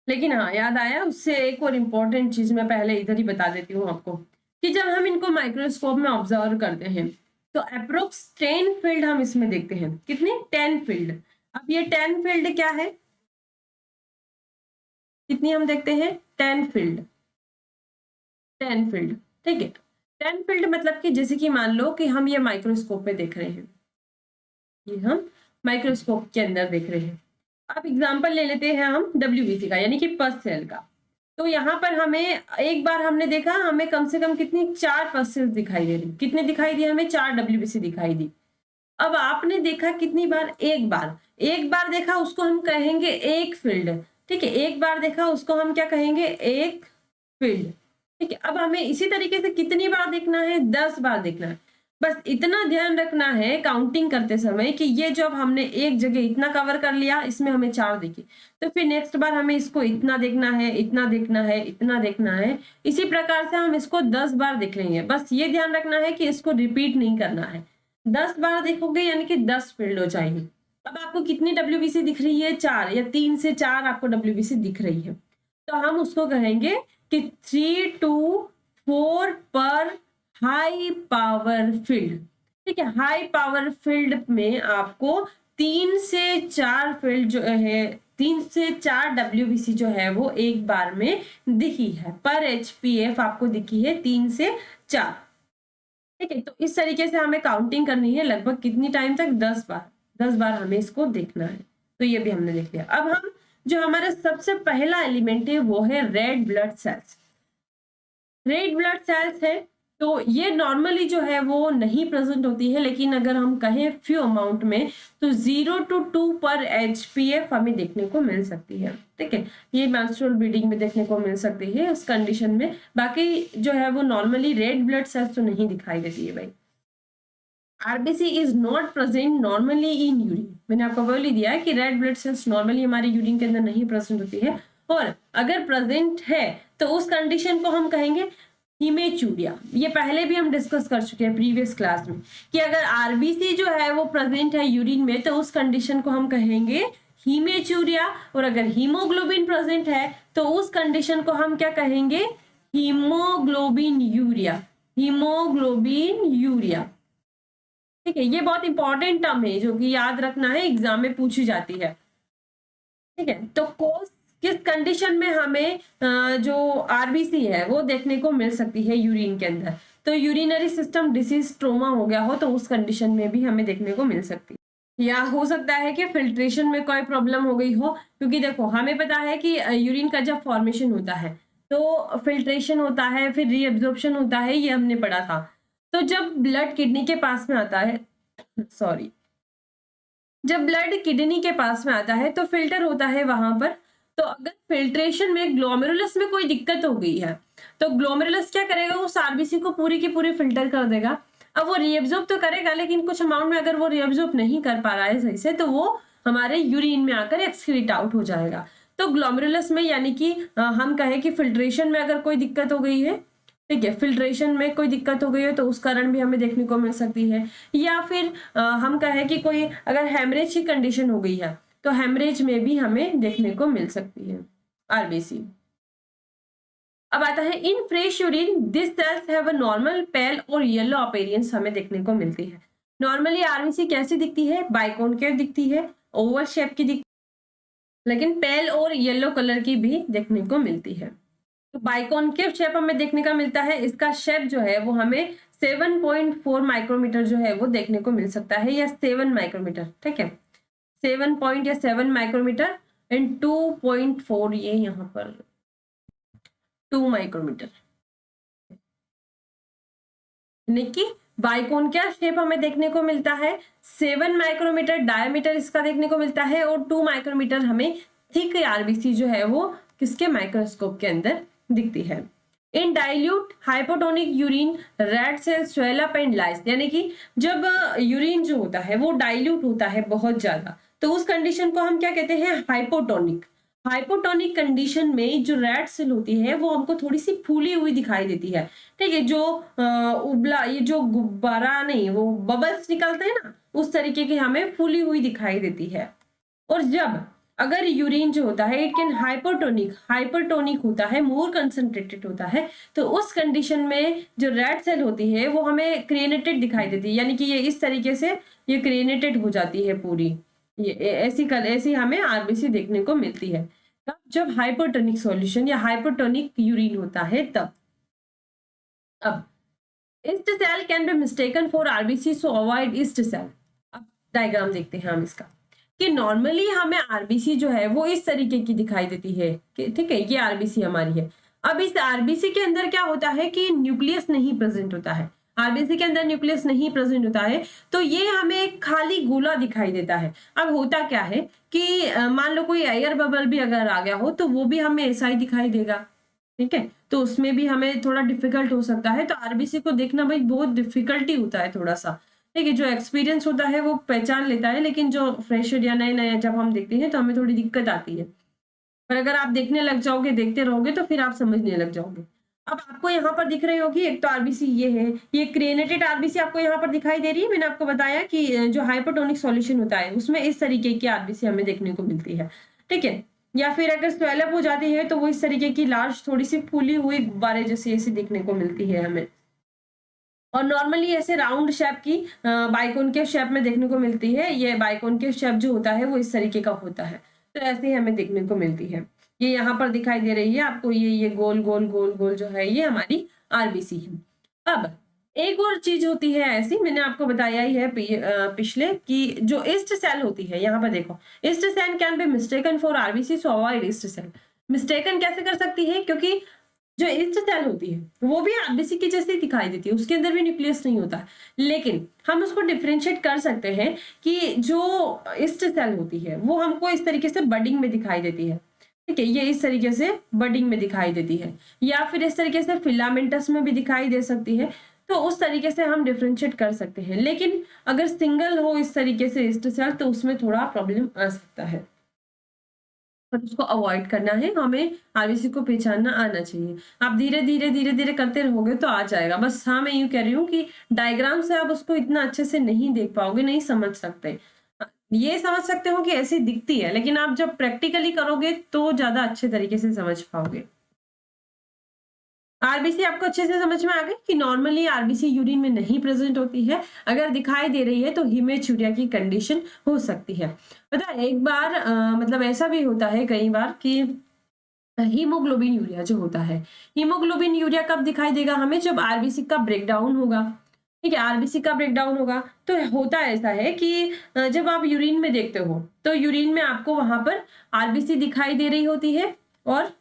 लेकिन हाँ, याद आया, उससे एक और इम्पोर्टेंट चीज मैं पहले इधर ही बता देती हूँ आपको कि जब हम इनको माइक्रोस्कोप में ऑब्जर्व करते हैं तो अप्रोक्स 10 फील्ड हम इसमें देखते हैं। कितनी? 10 फील्ड। अब ये 10 फील्ड क्या है? कितनी हम देखते हैं? 10 फील्ड। 10 फील्ड, ठीक है। 10 फील्ड मतलब कि जैसे कि मान लो कि हम ये माइक्रोस्कोप में देख रहे हैं, ये हम माइक्रोस्कोप के अंदर देख रहे हैं। अब एग्जांपल ले लेते हैं हम डब्ल्यूबीसी का, यानी कि पस सेल का। तो यहाँ पर हमें एक बार हमने देखा, हमें कम से कम कितनी 4 पस सेल्स दिखाई दे रही। कितने दिखाई दी? हमें 4 डब्ल्यूबीसी दिखाई दी। अब आपने देखा कितनी बार? एक बार देखा, उसको हम कहेंगे एक फील्ड। ठीक है, एक बार देखा उसको हम क्या कहेंगे? एक फील्ड। ठीक है, अब हमें इसी तरीके से कितनी बार देखना है? 10 बार देखना है। बस इतना ध्यान रखना है काउंटिंग करते समय कि ये जब हमने एक जगह इतना कवर कर लिया, इसमें हमें 4 दिखी, तो फिर नेक्स्ट बार हमें इसको इतना देखना है, इतना देखना है, इतना देखना है। इसी प्रकार से हम इसको 10 बार देख लेंगे। बस ये ध्यान रखना है कि इसको रिपीट नहीं करना है। 10 बार देखोगे यानी कि 10 फील्ड हो जाएगी। अब आपको कितनी डब्ल्यूबीसी दिख रही है? 4 या 3 से 4 आपको डब्ल्यूबीसी दिख रही है, तो हम उसको कहेंगे कि 3 to 4 पर हाई पावर फील्ड। ठीक है, हाई पावर फील्ड में आपको 3 से 4 फील्ड जो है, 3 से 4 डब्ल्यूबीसी जो है वो एक बार में दिखी है। पर एचपीएफ आपको दिखी है 3 से 4। ठीक है, तो इस तरीके से हमें काउंटिंग करनी है। लगभग कितनी टाइम तक? 10 बार हमें इसको देखना है। तो ये भी हमने देख लिया। अब हम जो हमारा सबसे पहला एलिमेंट है वो है red blood cells. Red blood cells है तो ये नॉर्मली जो है वो नहीं प्रेजेंट होती है, लेकिन अगर हम कहें फ्यू अमाउंट में तो 0 to 2 पर HPF हमें देखने को मिल सकती है। ठीक है, ये मेंस्ट्रुअल ब्लीडिंग में देखने को मिल सकती है उस कंडीशन में। बाकी जो है वो नॉर्मली रेड ब्लड सेल्स तो नहीं दिखाई देती है भाई। RBC is not present normally in urine. मैंने आपको बोल ही दिया है कि रेड ब्लड सेल्स नॉर्मली हमारे यूरिन के अंदर नहीं प्रेजेंट होती है, और अगर प्रेजेंट है तो उस कंडीशन को हम कहेंगे हीमेचूरिया। ये पहले भी हम डिस्कस कर चुके हैं प्रीवियस क्लास में कि अगर आरबीसी जो है वो प्रेजेंट है यूरिन में तो उस कंडीशन को हम कहेंगे हीमेचूरिया, और अगर हीमोग्लोबिन प्रेजेंट है तो उस कंडीशन को हम क्या कहेंगे, हीमोग्लोबिन यूरिया। हीमोग्लोबिन यूरिया, ठीक है, ये बहुत इंपॉर्टेंट टर्म है जो कि याद रखना है, एग्जाम में पूछी जाती है। ठीक है, तो कोस किस कंडीशन में हमें जो आरबीसी है वो देखने को मिल सकती है यूरिन के अंदर, तो यूरिनरी सिस्टम डिसीज ट्रोमा हो गया हो तो उस कंडीशन में भी हमें देखने को मिल सकती है। या हो सकता है कि फिल्ट्रेशन में कोई प्रॉब्लम हो गई हो, क्योंकि देखो हमें पता है कि यूरिन का जब फॉर्मेशन होता है तो फिल्ट्रेशन होता है, फिर रीअब्जॉर्प्शन होता है, ये हमने पढ़ा था। तो जब ब्लड किडनी के पास में आता है, सॉरी, जब ब्लड किडनी के पास में आता है तो फिल्टर होता है वहां पर। तो अगर फिल्ट्रेशन में ग्लोमेरुलस में कोई दिक्कत हो गई है तो ग्लोमेरुलस क्या करेगा, उस आरबीसी को पूरी की पूरी फिल्टर कर देगा। अब वो रीअब्जॉर्ब तो करेगा, लेकिन कुछ अमाउंट में अगर वो रीअब्जॉर्ब नहीं कर पा रहा है सही से तो वो हमारे यूरिन में आकर एक्सक्रीट आउट हो जाएगा। तो ग्लोमेरुलस में यानी कि हम कहें कि फिल्ट्रेशन में अगर कोई दिक्कत हो गई है, ठीक है, फिल्ट्रेशन में कोई दिक्कत हो गई है तो उस कारण भी हमें देखने को मिल सकती है। या फिर हम कहें कि कोई अगर हेमरेज की कंडीशन हो गई है तो हेमरेज में भी हमें देखने को मिल सकती है आरबीसी। अब आता है in fresh urine this cells have a normal pale और येलो अपीयरेंस हमें देखने को मिलती है। नॉर्मली आरबीसी कैसी दिखती है, बाइकॉन्केव दिखती है, ओवल शेप की दिखती है, लेकिन पेल और येलो कलर की भी देखने को मिलती है। तो बाइकॉन्केव शेप हमें देखने का मिलता है, इसका शेप जो है वो हमें 7.4 माइक्रोमीटर जो है वो देखने को मिल सकता है, या 7 माइक्रोमीटर, ठीक है, 7 पॉइंट या 7 माइक्रोमीटर एंड 2.4 ये यहाँ पर 2 माइक्रोमीटर, यानी कि बाइकॉन्केव शेप हमें देखने को मिलता है। 7 माइक्रोमीटर डायमीटर इसका देखने को मिलता है, और 2 माइक्रोमीटर हमें थिक आरबीसी जो है वो किसके माइक्रोस्कोप के अंदर दिखती है। In dilute hypotonic urine red cell swell up and lyse, यानी कि जब यूरिन जो होता है वो डाइल्यूट होता है बहुत ज्यादा तो उस कंडीशन को हम क्या कहते हैं, हाइपोटोनिक। हाइपोटोनिक कंडीशन में जो रेड सेल होती है वो हमको थोड़ी सी फूली हुई दिखाई देती है। ठीक है, जो उबला, ये जो गुब्बारा नहीं, वो बबल्स निकलते हैं ना, उस तरीके की हमें फूली हुई दिखाई देती है। और जब अगर यूरिन जो होता है इट कैन हाइपरटोनिक होता है, मोर कंसंट्रेटेड होता है, तो उस कंडीशन में जो रेड सेल होती है वो हमें क्रिएनेटेड दिखाई देती है, यानी कि ये इस तरीके से ये क्रिएनेटेड हो जाती है पूरी, ये ऐसी हमें आरबीसी देखने को मिलती है। तब जब हाइपरटोनिक सॉल्यूशन या हाइपरटोनिक यूरिन होता है तब। अब yeast cell can be mistaken for RBC, so avoid yeast cell. अब डायग्राम देखते हैं हम इसका कि नॉर्मली हमें आरबीसी जो है वो इस तरीके की दिखाई देती है कि ठीक है, ये आरबीसी हमारी है। अब इस आरबीसी के अंदर क्या होता है कि न्यूक्लियस नहीं प्रेजेंट होता है, आरबीसी के अंदर न्यूक्लियस नहीं प्रेजेंट होता है, तो ये हमें एक खाली गोला दिखाई देता है। अब होता क्या है कि मान लो कोई एयर बबल भी अगर आ गया हो तो वो भी हमें ऐसा ही दिखाई देगा, ठीक है, तो उसमें भी हमें थोड़ा डिफिकल्ट हो सकता है। तो आरबीसी को देखना भाई बहुत डिफिकल्टी होता है थोड़ा सा, ठीक है, जो एक्सपीरियंस होता है वो पहचान लेता है, लेकिन जो फ्रेशर या नए नए जब हम देखते हैं तो हमें थोड़ी दिक्कत आती है। पर अगर आप देखने लग जाओगे, देखते रहोगे तो फिर आप समझने लग जाओगे। अब आपको यहाँ पर दिख रही होगी एक तो आरबीसी ये है, ये क्रिएनेटेड आरबीसी आपको यहाँ पर दिखाई दे रही है। मैंने आपको बताया कि जो हाइपोटोनिक सॉल्यूशन होता है उसमें इस तरीके की आरबीसी हमें देखने को मिलती है, ठीक है। या फिर अगर स्वेलअप हो जाती है तो वो इस तरीके की लार्ज थोड़ी सी फूली हुई गुब्बारे जैसी ऐसी देखने को मिलती है हमें, और नॉर्मली ऐसे राउंड शेप की बाइकॉन्केव शेप में देखने को मिलती है। ये बाइकॉन्केव शेप जो होता है वो इस तरीके का होता है, तो ऐसे ही हमें देखने को मिलती है। ये यहाँ पर दिखाई दे रही है आपको, ये गोल गोल गोल गोल जो है ये हमारी आरबीसी है। अब एक और चीज होती है ऐसी, मैंने आपको बताया ही है पिछले कि जो ईस्ट सेल होती है, यहाँ पर देखो, yeast cell can be mistaken for RBC, so avoid yeast cell. Mistaken कैसे कर सकती है, क्योंकि जो ईस्ट सेल होती है वो भी आरबीसी की जैसे दिखाई देती है, उसके अंदर भी न्यूक्लियस नहीं होता, लेकिन हम उसको डिफरेंशिएट कर सकते हैं कि जो ईस्ट सेल होती है वो हमको इस तरीके से बडिंग में दिखाई देती है, ठीक है, ये इस तरीके से बडिंग में दिखाई देती है, या फिर इस तरीके से फिलामेंटस में भी दिखाई दे सकती है। तो उस तरीके से हम डिफरेंशिएट कर सकते हैं, लेकिन अगर सिंगल हो इस तरीके से ईस्ट सेल तो उसमें थोड़ा प्रॉब्लम आ सकता है, पर उसको अवॉइड करना है, हमें आरबीसी को पहचानना आना चाहिए। आप धीरे धीरे धीरे धीरे करते रहोगे तो आ जाएगा। बस हाँ, मैं यूं कह रही हूँ कि डायग्राम से आप उसको इतना अच्छे से नहीं देख पाओगे, नहीं समझ सकते। ये समझ सकते हो कि ऐसी दिखती है, लेकिन आप जब प्रैक्टिकली करोगे तो ज्यादा अच्छे तरीके से समझ पाओगे। आरबीसी आपको अच्छे से समझ में आ गई कि नॉर्मली आरबीसी यूरिन में नहीं प्रेजेंट होती है, अगर दिखाई दे रही है तो हीमेचूरिया की कंडीशन हो सकती है। पता है एक बार मतलब ऐसा भी होता है कई बार कि हीमोग्लोबिन यूरिया जो होता है, हीमोग्लोबिन यूरिया कब दिखाई देगा हमें, जब आरबीसी का ब्रेकडाउन होगा, ठीक है, आरबीसी का ब्रेकडाउन होगा। तो होता ऐसा है कि जब आप यूरिन में देखते हो तो यूरिन में आपको वहां पर आरबीसी दिखाई दे रही होती है, और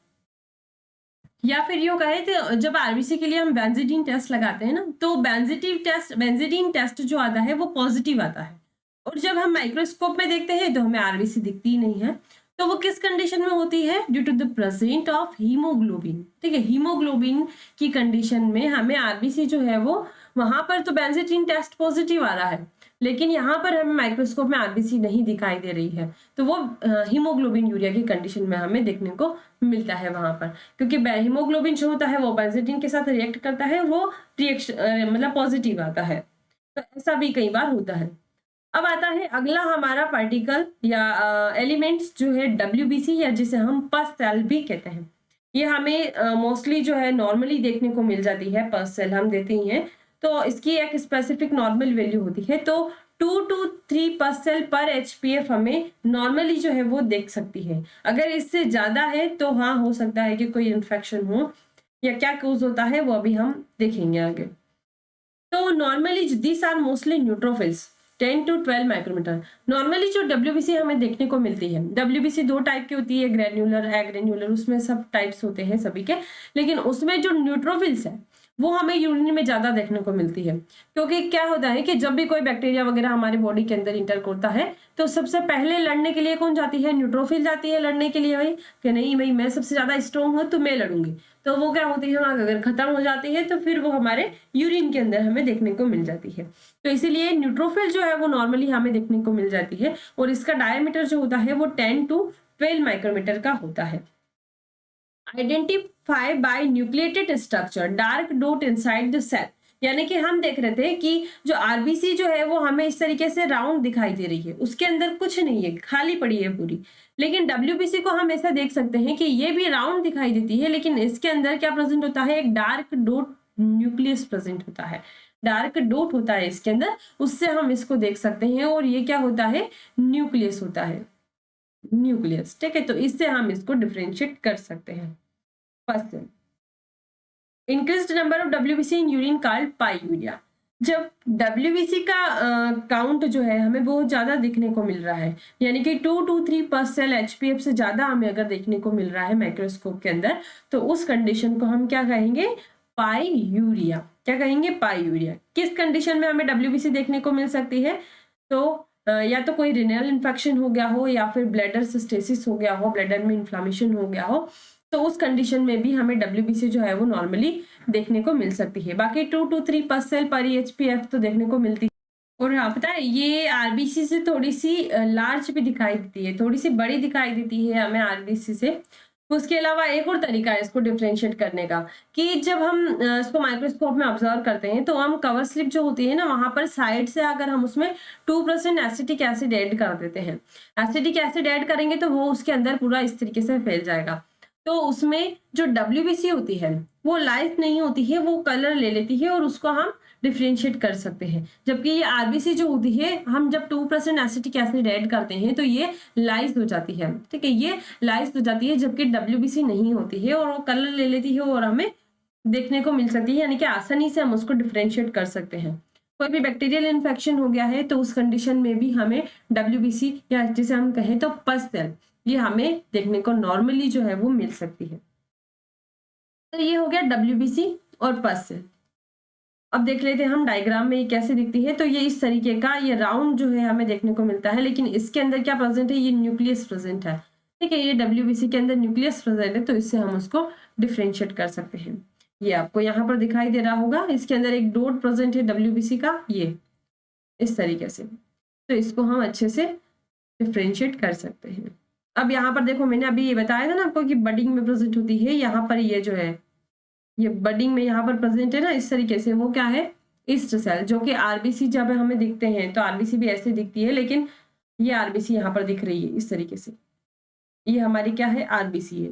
या फिर यूं कहे तो जब आरबीसी के लिए हम बेंजीडीन टेस्ट लगाते हैं ना, तो बेंजीडीन टेस्ट जो आता है वो पॉजिटिव आता है, और जब हम माइक्रोस्कोप में देखते हैं तो हमें आरबीसी दिखती ही नहीं है। तो वो किस कंडीशन में होती है, due to the present of haemoglobin, ठीक है, हीमोग्लोबिन की कंडीशन में हमें आरबीसी जो है वो, वहां पर तो बेंजीडीन टेस्ट पॉजिटिव आ रहा है, लेकिन यहाँ पर हमें माइक्रोस्कोप में आरबीसी नहीं दिखाई दे रही है, तो वो हीमोग्लोबिन यूरिया की कंडीशन में हमें देखने को मिलता है वहां पर, क्योंकि हीमोग्लोबिन जो होता है वो बेंजीडीन के साथ रिएक्ट करता है, वो रिएक्शन मतलब पॉजिटिव आता है। तो ऐसा भी कई बार होता है। अब आता है अगला हमारा पार्टिकल या एलिमेंट्स जो है डब्ल्यूबीसी, या जिसे हम पस सेल भी कहते हैं। ये हमें मोस्टली जो है नॉर्मली देखने को मिल जाती है, पस सेल हम देते ही हैं, तो इसकी एक स्पेसिफिक नॉर्मल वैल्यू होती है। तो 2 to 3 पस सेल पर एचपीएफ हमें नॉर्मली जो है वो देख सकती है। अगर इससे ज्यादा है तो हाँ, हो सकता है कि कोई इन्फेक्शन हो, या क्या कोज होता है वो अभी हम देखेंगे आगे। तो normally these are mostly neutrophils 10 to 12 micrometre. Normally जो डब्ल्यूबीसी हमें देखने को मिलती है, डब्ल्यूबीसी दो टाइप की होती है, ग्रेन्युलर है, ग्रेन्युलर, उसमें सब टाइप्स होते हैं सभी के, लेकिन उसमें जो न्यूट्रोफिल्स है वो हमें यूरिन में ज्यादा देखने को मिलती है, क्योंकि क्या होता है कि जब भी कोई बैक्टीरिया वगैरह हमारे बॉडी के अंदर इंटर करता है तो सबसे पहले लड़ने के लिए कौन जाती है, न्यूट्रोफिल जाती है लड़ने के लिए, भाई कि नहीं भाई मैं सबसे ज्यादा स्ट्रॉन्ग हूँ तो मैं लड़ूंगी। तो वो क्या होती है, अगर खत्म हो जाती है तो फिर वो हमारे यूरिन के अंदर हमें देखने को मिल जाती है। तो इसीलिए न्यूट्रोफिल जो है वो नॉर्मली हमें देखने को मिल जाती है, और इसका डायमीटर जो होता है वो 10 to 12 माइक्रोमीटर का होता है। Identify by nucleated structure dark dot inside the cell, यानी कि हम देख रहे थे कि जो आरबीसी जो है वो हमें इस तरीके से राउंड दिखाई दे रही है, उसके अंदर कुछ नहीं है, खाली पड़ी है पूरी। लेकिन डब्ल्यूबीसी को हम ऐसा देख सकते हैं कि ये भी राउंड दिखाई देती है, लेकिन इसके अंदर क्या प्रेजेंट होता है, एक डार्क डॉट न्यूक्लियस प्रेजेंट होता है, डार्क डॉट होता है इसके अंदर, उससे हम इसको देख सकते हैं, और ये क्या होता है, न्यूक्लियस होता है, न्यूक्लियस, ठीक है। तो इससे हम इसको डिफरेंशिएट कर सकते हैं। First, increased number of WBC in urine called pyuria. जब डब्ल्यूबीसी का काउंट जो है हमें बहुत ज्यादा देखने को मिल रहा है, यानी कि 2 to 3 पर सेल एचपीएफ से ज्यादा हमें अगर देखने को मिल रहा है माइक्रोस्कोप के अंदर, तो उस कंडीशन को हम क्या कहेंगे, पाईयूरिया। क्या कहेंगे, पाईयूरिया। किस कंडीशन में हमें डब्ल्यूबीसी देखने को मिल सकती है, तो या तो कोई रिनल इन्फेक्शन हो गया हो, या फिर ब्लैडर सिस्टेसिस हो गया हो, ब्लैडर में इन्फ्लामेशन हो गया हो, तो उस कंडीशन में भी हमें डब्ल्यूबीसी जो है वो नॉर्मली देखने को मिल सकती है। बाकी 2 to 3 पर सेल पर एचपीएफ तो देखने को मिलती है। और हाँ, पता है ये आरबीसी से थोड़ी सी लार्ज भी दिखाई देती है, थोड़ी सी बड़ी दिखाई देती है हमें आरबीसी से। उसके अलावा एक और तरीका है इसको डिफरेंशिएट करने का, कि जब हम इसको माइक्रोस्कोप में ऑब्जर्व करते हैं तो हम कवर स्लिप जो होती है ना, वहां पर साइड से अगर हम उसमें 2% एसिटिक एसिड ऐड कर देते हैं, एसिटिक एसिड ऐड करेंगे तो वो उसके अंदर पूरा इस तरीके से फैल जाएगा। तो उसमें जो डब्ल्यूबीसी होती है वो लाइट नहीं होती है, वो कलर ले लेती है, और उसको हम डिफरेंशिएट कर सकते हैं। जबकि ये आरबीसी जो होती है, हम जब 2% एसिटिक एसिड ऐड करते हैं तो ये लाइज हो जाती है, ठीक है, ये लाइज हो जाती है, जबकि डब्ल्यूबीसी नहीं होती है, और वो कलर ले लेती है और हमें देखने को मिल सकती है, यानी कि आसानी से हम उसको डिफरेंशिएट कर सकते हैं। कोई भी बैक्टीरियल इन्फेक्शन हो गया है तो उस कंडीशन में भी हमें डब्ल्यूबीसी, या जिसे हम कहें तो पस सेल, ये हमें देखने को नॉर्मली जो है वो मिल सकती है। तो ये हो गया WBC और पस सेल। अब देख लेते हैं हम डायग्राम में ये कैसे दिखती है। तो ये इस तरीके का ये राउंड जो है हमें देखने को मिलता है, लेकिन इसके अंदर क्या प्रेजेंट है, ये न्यूक्लियस प्रेजेंट है। ठीक है, ये WBC के अंदर न्यूक्लियस प्रेजेंट है, तो इससे हम उसको डिफ्रेंशिएट कर सकते हैं। ये आपको यहाँ पर दिखाई दे रहा होगा, इसके अंदर एक डॉट प्रेजेंट है WBC का, ये इस तरीके से। तो इसको हम अच्छे से डिफ्रेंशिएट कर सकते हैं। अब यहाँ पर देखो, मैंने अभी ये बताया था ना आपको कि बडिंग में प्रेजेंट होती है। यहाँ पर ये जो है, ये बडिंग में यहाँ पर प्रेजेंट है ना इस तरीके से, वो क्या है, ईस्ट सेल, जो कि आरबीसी जब हमें दिखते हैं तो आरबीसी भी ऐसे दिखती है, लेकिन ये आरबीसी यहाँ पर दिख रही है इस तरीके से। ये हमारी क्या है, आरबीसी है।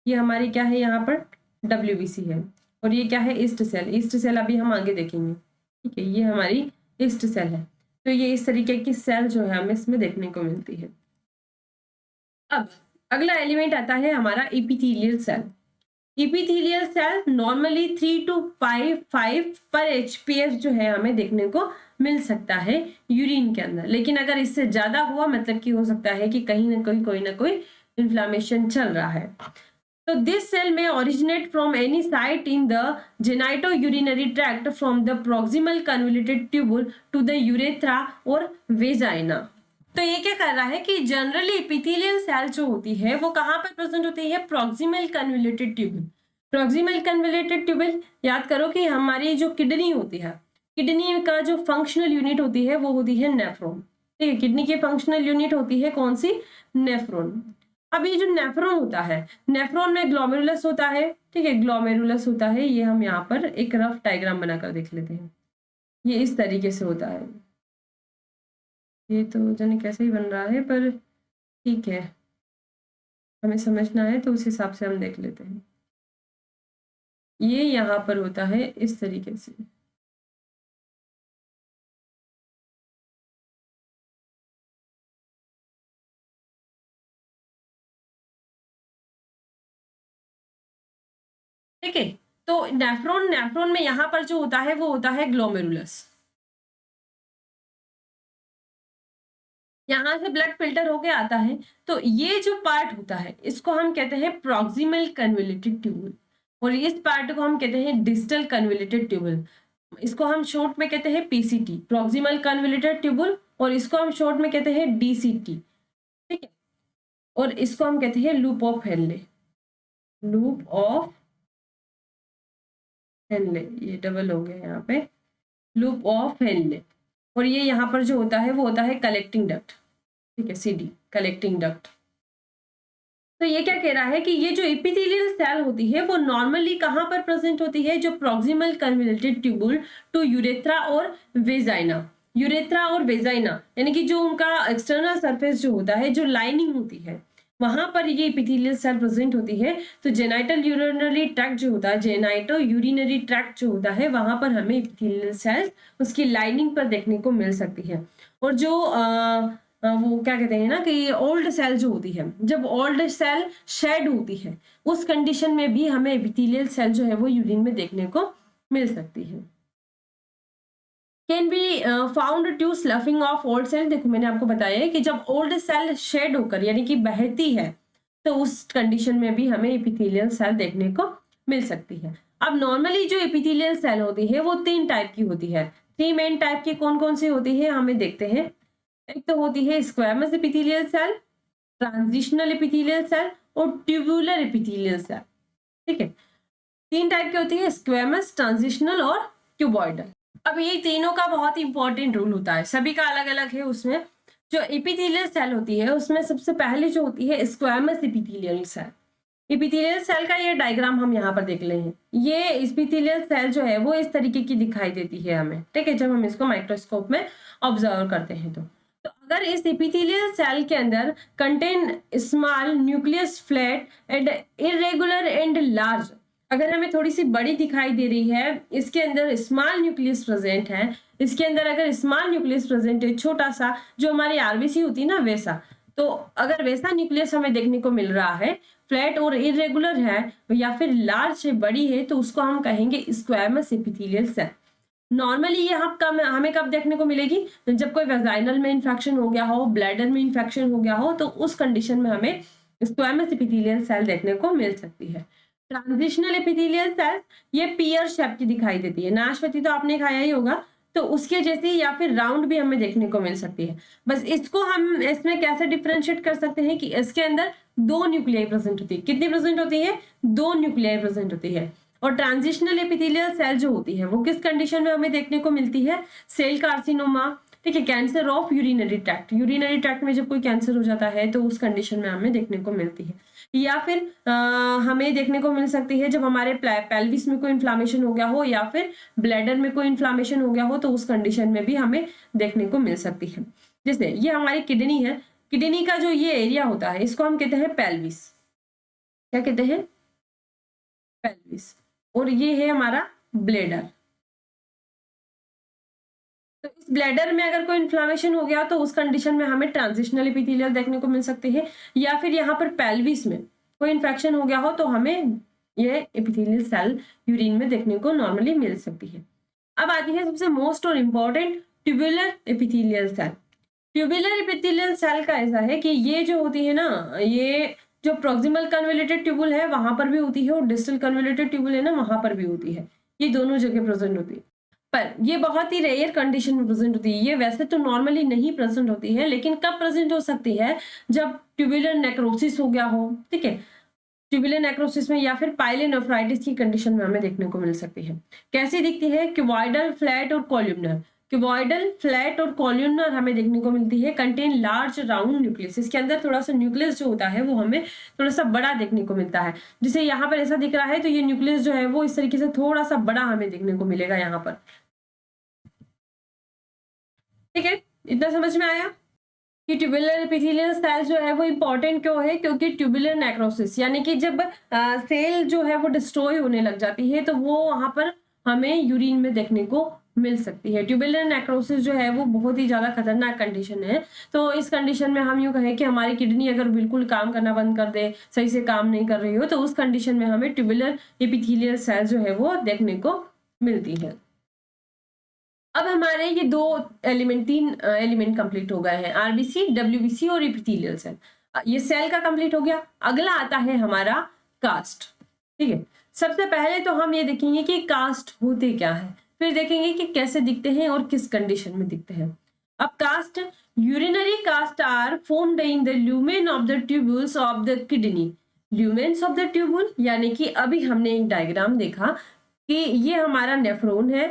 ये हमारी क्या है, यहाँ पर WBC है। और ये क्या है, ईस्ट सेल। ईस्ट सेल अभी हम आगे देखेंगे। ठीक है, ये हमारी ईस्ट सेल है। तो ये इस तरीके की सेल जो है हमें इसमें देखने को मिलती है। अब अगला एलिमेंट आता है हमारा epithelial cell. Epithelial cell normally 3 to 5 पर HPF जो है हमें देखने को मिल सकता है यूरिन के अंदर, लेकिन अगर इससे ज्यादा हुआ मतलब कि हो सकता है कि कहीं ना कहीं कोई ना कोई इन्फ्लामेशन चल रहा है। तो दिस सेल में originate from any site in the genitourinary tract from the proximal convoluted tubule to the urethra और वेजाइना। तो ये क्या कर रहा है कि जनरली एपिथेलियल सेल जो होती है वो कहाँ पर प्रेजेंट होती है, proximal convoluted tubule. Proximal convoluted tubule, याद करो कि हमारी जो किडनी होती है, किडनी का जो फंक्शनल यूनिट होती है वो होती है नेफ्रॉन। ठीक है, किडनी की फंक्शनल यूनिट होती है कौन सी, नेफ्रॉन। अब ये जो नेफ्रॉन होता है, नेफ्रॉन में ग्लोमेरुलस होता है। ठीक है, ग्लोमेरुलस होता है। ये हम यहाँ पर एक रफ डायग्राम बनाकर देख लेते हैं। ये इस तरीके से होता है। ये तो जाने कैसे ही बन रहा है, पर ठीक है, हमें समझना है तो उस हिसाब से हम देख लेते हैं। ये यहाँ पर होता है इस तरीके से। ठीक है, तो नेफ्रॉन, नेफ्रॉन में यहाँ पर जो होता है वो होता है ग्लोमेरुलस। यहाँ से ब्लड फिल्टर होके आता है। तो ये जो पार्ट होता है इसको हम कहते हैं प्रॉक्सिमल कन्वोल्यूटेड ट्यूबुल, और इस पार्ट को हम कहते हैं डिस्टल कन्वोल्यूटेड ट्यूबुल। इसको हम शॉर्ट में कहते हैं PCT, प्रॉक्सिमल कन्वोल्यूटेड ट्यूबुल, और इसको हम शॉर्ट में कहते हैं DCT। ठीक है, और इसको हम कहते हैं loop of Henle, loop of Henle, ये डबल हो गया यहाँ पे, लूप ऑफ हेनले। और ये यहाँ पर जो होता है वो होता है कलेक्टिंग डक्ट। ठीक है, CD, कलेक्टिंग डक्ट। तो ये क्या कह रहा है कि ये जो एपिथेलियल सेल होती है वो नॉर्मली कहाँ पर प्रेजेंट होती है, जो proximal convoluted tubule to urethra और वेजाइना। यूरेथ्रा और वेजाइना यानी कि जो उनका एक्सटर्नल सरफेस जो होता है, जो लाइनिंग होती है, वहां पर ये एपिथेलियल सेल प्रेजेंट होती है। तो जेनाइटल यूरिनरी ट्रैक्ट जो होता है, जेनाइटो यूरिनरी ट्रैक्ट जो होता है, वहां पर हमें एपिथेलियल सेल उसकी लाइनिंग पर देखने को मिल सकती है। और जो वो क्या कहते हैं ना कि ओल्ड सेल जो होती है, जब ओल्ड सेल शेड होती है उस कंडीशन में भी हमें एपिथेलियल सेल जो है वो यूरिन में देखने को मिल सकती है। Can be found to sloughing of old cell. देखो मैंने आपको बताया है कि जब ओल्ड सेल शेड होकर यानी कि बहती है तो उस कंडीशन में भी हमें एपिथेलियल सेल देखने को मिल सकती है। अब नॉर्मली जो एपिथेलियल सेल होती है वो 3 टाइप की होती है। 3 मेन टाइप की कौन कौन सी होती है हमें देखते हैं। एक तो होती है squamous epithelial cell, transitional epithelial cell और ट्यूबुलर एपिथेलियल सेल। ठीक है, 3 टाइप की होती है, स्क्वैमस, ट्रांजिशनल और क्यूबॉइडल। अब ये तीनों का बहुत इंपॉर्टेंट रोल होता है, सभी का अलग अलग है। उसमें जो एपिथेलियल सेल होती है उसमें सबसे पहले जो होती है squamous epithelial cell. Epithelial cell का ये डायग्राम हम यहाँ पर देख ले हैं। ये एपिथेलियल सेल जो है वो इस तरीके की दिखाई देती है हमें। ठीक है, जब हम इसको माइक्रोस्कोप में ऑब्जर्व करते हैं तो अगर इस एपिथेलियल सेल के अंदर contain small nucleus flat and irregular and large, अगर हमें थोड़ी सी बड़ी दिखाई दे रही है, इसके अंदर स्मॉल न्यूक्लियस प्रेजेंट है, इसके अंदर अगर स्मॉल न्यूक्लियस प्रेजेंट है, छोटा सा जो हमारी आरबीसी होती है ना वैसा, तो अगर वैसा न्यूक्लियस हमें देखने को मिल रहा है, फ्लैट और इरेगुलर है या फिर लार्ज है, बड़ी है, तो उसको हम कहेंगे स्क्वैमस एपिथेलियल सेल। नॉर्मली ये हमें कब देखने को मिलेगी, जब कोई वेजाइनल में इन्फेक्शन हो गया हो, ब्लैडर में इन्फेक्शन हो गया हो, तो उस कंडीशन में हमें स्क्वैमस एपिथेलियल सेल देखने को मिल सकती है। ट्रांजिशनल एपिथेलियल सेल्स ये पियर शेप की दिखाई देती है। नाशपाती तो आपने खाया ही होगा, तो उसके जैसी या फिर राउंड भी हमें देखने को मिल सकती है। बस इसको हम इसमें कैसे डिफरेंशिएट कर सकते हैं कि इसके अंदर 2 न्यूक्लियाई प्रेजेंट होती है। कितनी प्रेजेंट होती है? 2 न्यूक्लियाई प्रेजेंट होती है। और ट्रांजिशनल एपिथेलियल सेल जो होती है वो किस कंडीशन में हमें देखने को मिलती है? सेल कार्सिनोमा, ठीक है, cancer of urinary tract. Urinary tract में जब कोई कैंसर हो जाता है तो उस कंडीशन में हमें देखने को मिलती है। या फिर हमें देखने को मिल सकती है जब हमारे पेल्विस में कोई इन्फ्लामेशन हो गया हो या फिर ब्लैडर में कोई इन्फ्लामेशन हो गया हो, तो उस कंडीशन में भी हमें देखने को मिल सकती है। जैसे ये हमारी किडनी है, किडनी का जो ये एरिया होता है इसको हम कहते हैं पेल्विस। क्या कहते हैं? पेल्विस। और ये है हमारा ब्लैडर। तो इस ब्लैडर में अगर कोई इन्फ्लामेशन हो गया तो उस कंडीशन में हमें ट्रांजिशनल एपिथेलियल देखने को मिल सकते हैं। या फिर यहाँ पर पेल्विस में कोई इन्फेक्शन हो गया हो तो हमें ये एपिथेलियल सेल यूरिन में देखने को नॉर्मली मिल सकती है। अब आती है सबसे मोस्ट और important tubular epithelial cell. Tubular epithelial cell का ऐसा है कि ये जो होती है ना, ये जो प्रोक्सिमल कन्वोल्यूटेड ट्यूबुल है वहां पर भी होती है और डिस्टल कन्वोल्यूटेड ट्यूबुल है ना वहां पर भी होती है। ये दोनों जगह प्रेजेंट होती है, पर ये बहुत ही रेयर कंडीशन में प्रेजेंट होती है। ये वैसे तो नॉर्मली नहीं प्रेजेंट होती है, लेकिन कब प्रेजेंट हो सकती है? जब ट्यूबुलर नेक्रोसिस हो गया हो, ठीक है, ट्यूबुलर नेक्रोसिस में या फिर पाइलोनेफ्राइटिस की कंडीशन में हमें देखने को मिल सकती है। कैसी दिखती है? क्यूबॉइडल, फ्लैट और कॉल्यूमनर। क्यूबॉइडल, फ्लैट और कॉल्यूमनर हमें देखने को मिलती है। Contain large round nucleus. इसके अंदर थोड़ा सा न्यूक्लियस जो होता है वो हमें थोड़ा सा बड़ा देखने को मिलता है। जैसे यहाँ पर ऐसा दिख रहा है तो ये न्यूक्लियस जो है वो इस तरीके से थोड़ा सा बड़ा हमें देखने को मिलेगा यहाँ पर। ठीक है, इतना समझ में आया कि ट्यूबुलर एपिथेलियल सेल जो है वो इंपॉर्टेंट क्यों है? क्योंकि ट्यूबुलर नेक्रोसिस यानी कि जब सेल जो है वो डिस्ट्रॉय होने लग जाती है तो वो वहां पर हमें यूरिन में देखने को मिल सकती है। ट्यूबुलर नेक्रोसिस जो है वो बहुत ही ज्यादा खतरनाक कंडीशन है। तो इस कंडीशन में हम यूं कहें कि हमारी किडनी अगर बिल्कुल काम करना बंद कर दे, सही से काम नहीं कर रही हो, तो उस कंडीशन में हमें ट्यूबुलर एपिथेलियल सेल जो है वो देखने को मिलती है। अब हमारे ये तीन एलिमेंट कंप्लीट हो गए हैं, आरबीसी, डब्ल्यूबीसी और एपिथेलियल सेल। ये सेल का कंप्लीट हो गया। अगला आता है हमारा कास्ट। ठीक है, सबसे पहले तो हम ये देखेंगे कि कास्ट होते क्या है, फिर देखेंगे कि कैसे दिखते हैं और किस कंडीशन में दिखते हैं। अब cast, urinary cast are formed in the lumen of the tubules of the kidney. Lumens of the tubule यानी कि अभी हमने एक डायग्राम देखा कि ये हमारा नेफ्रॉन है,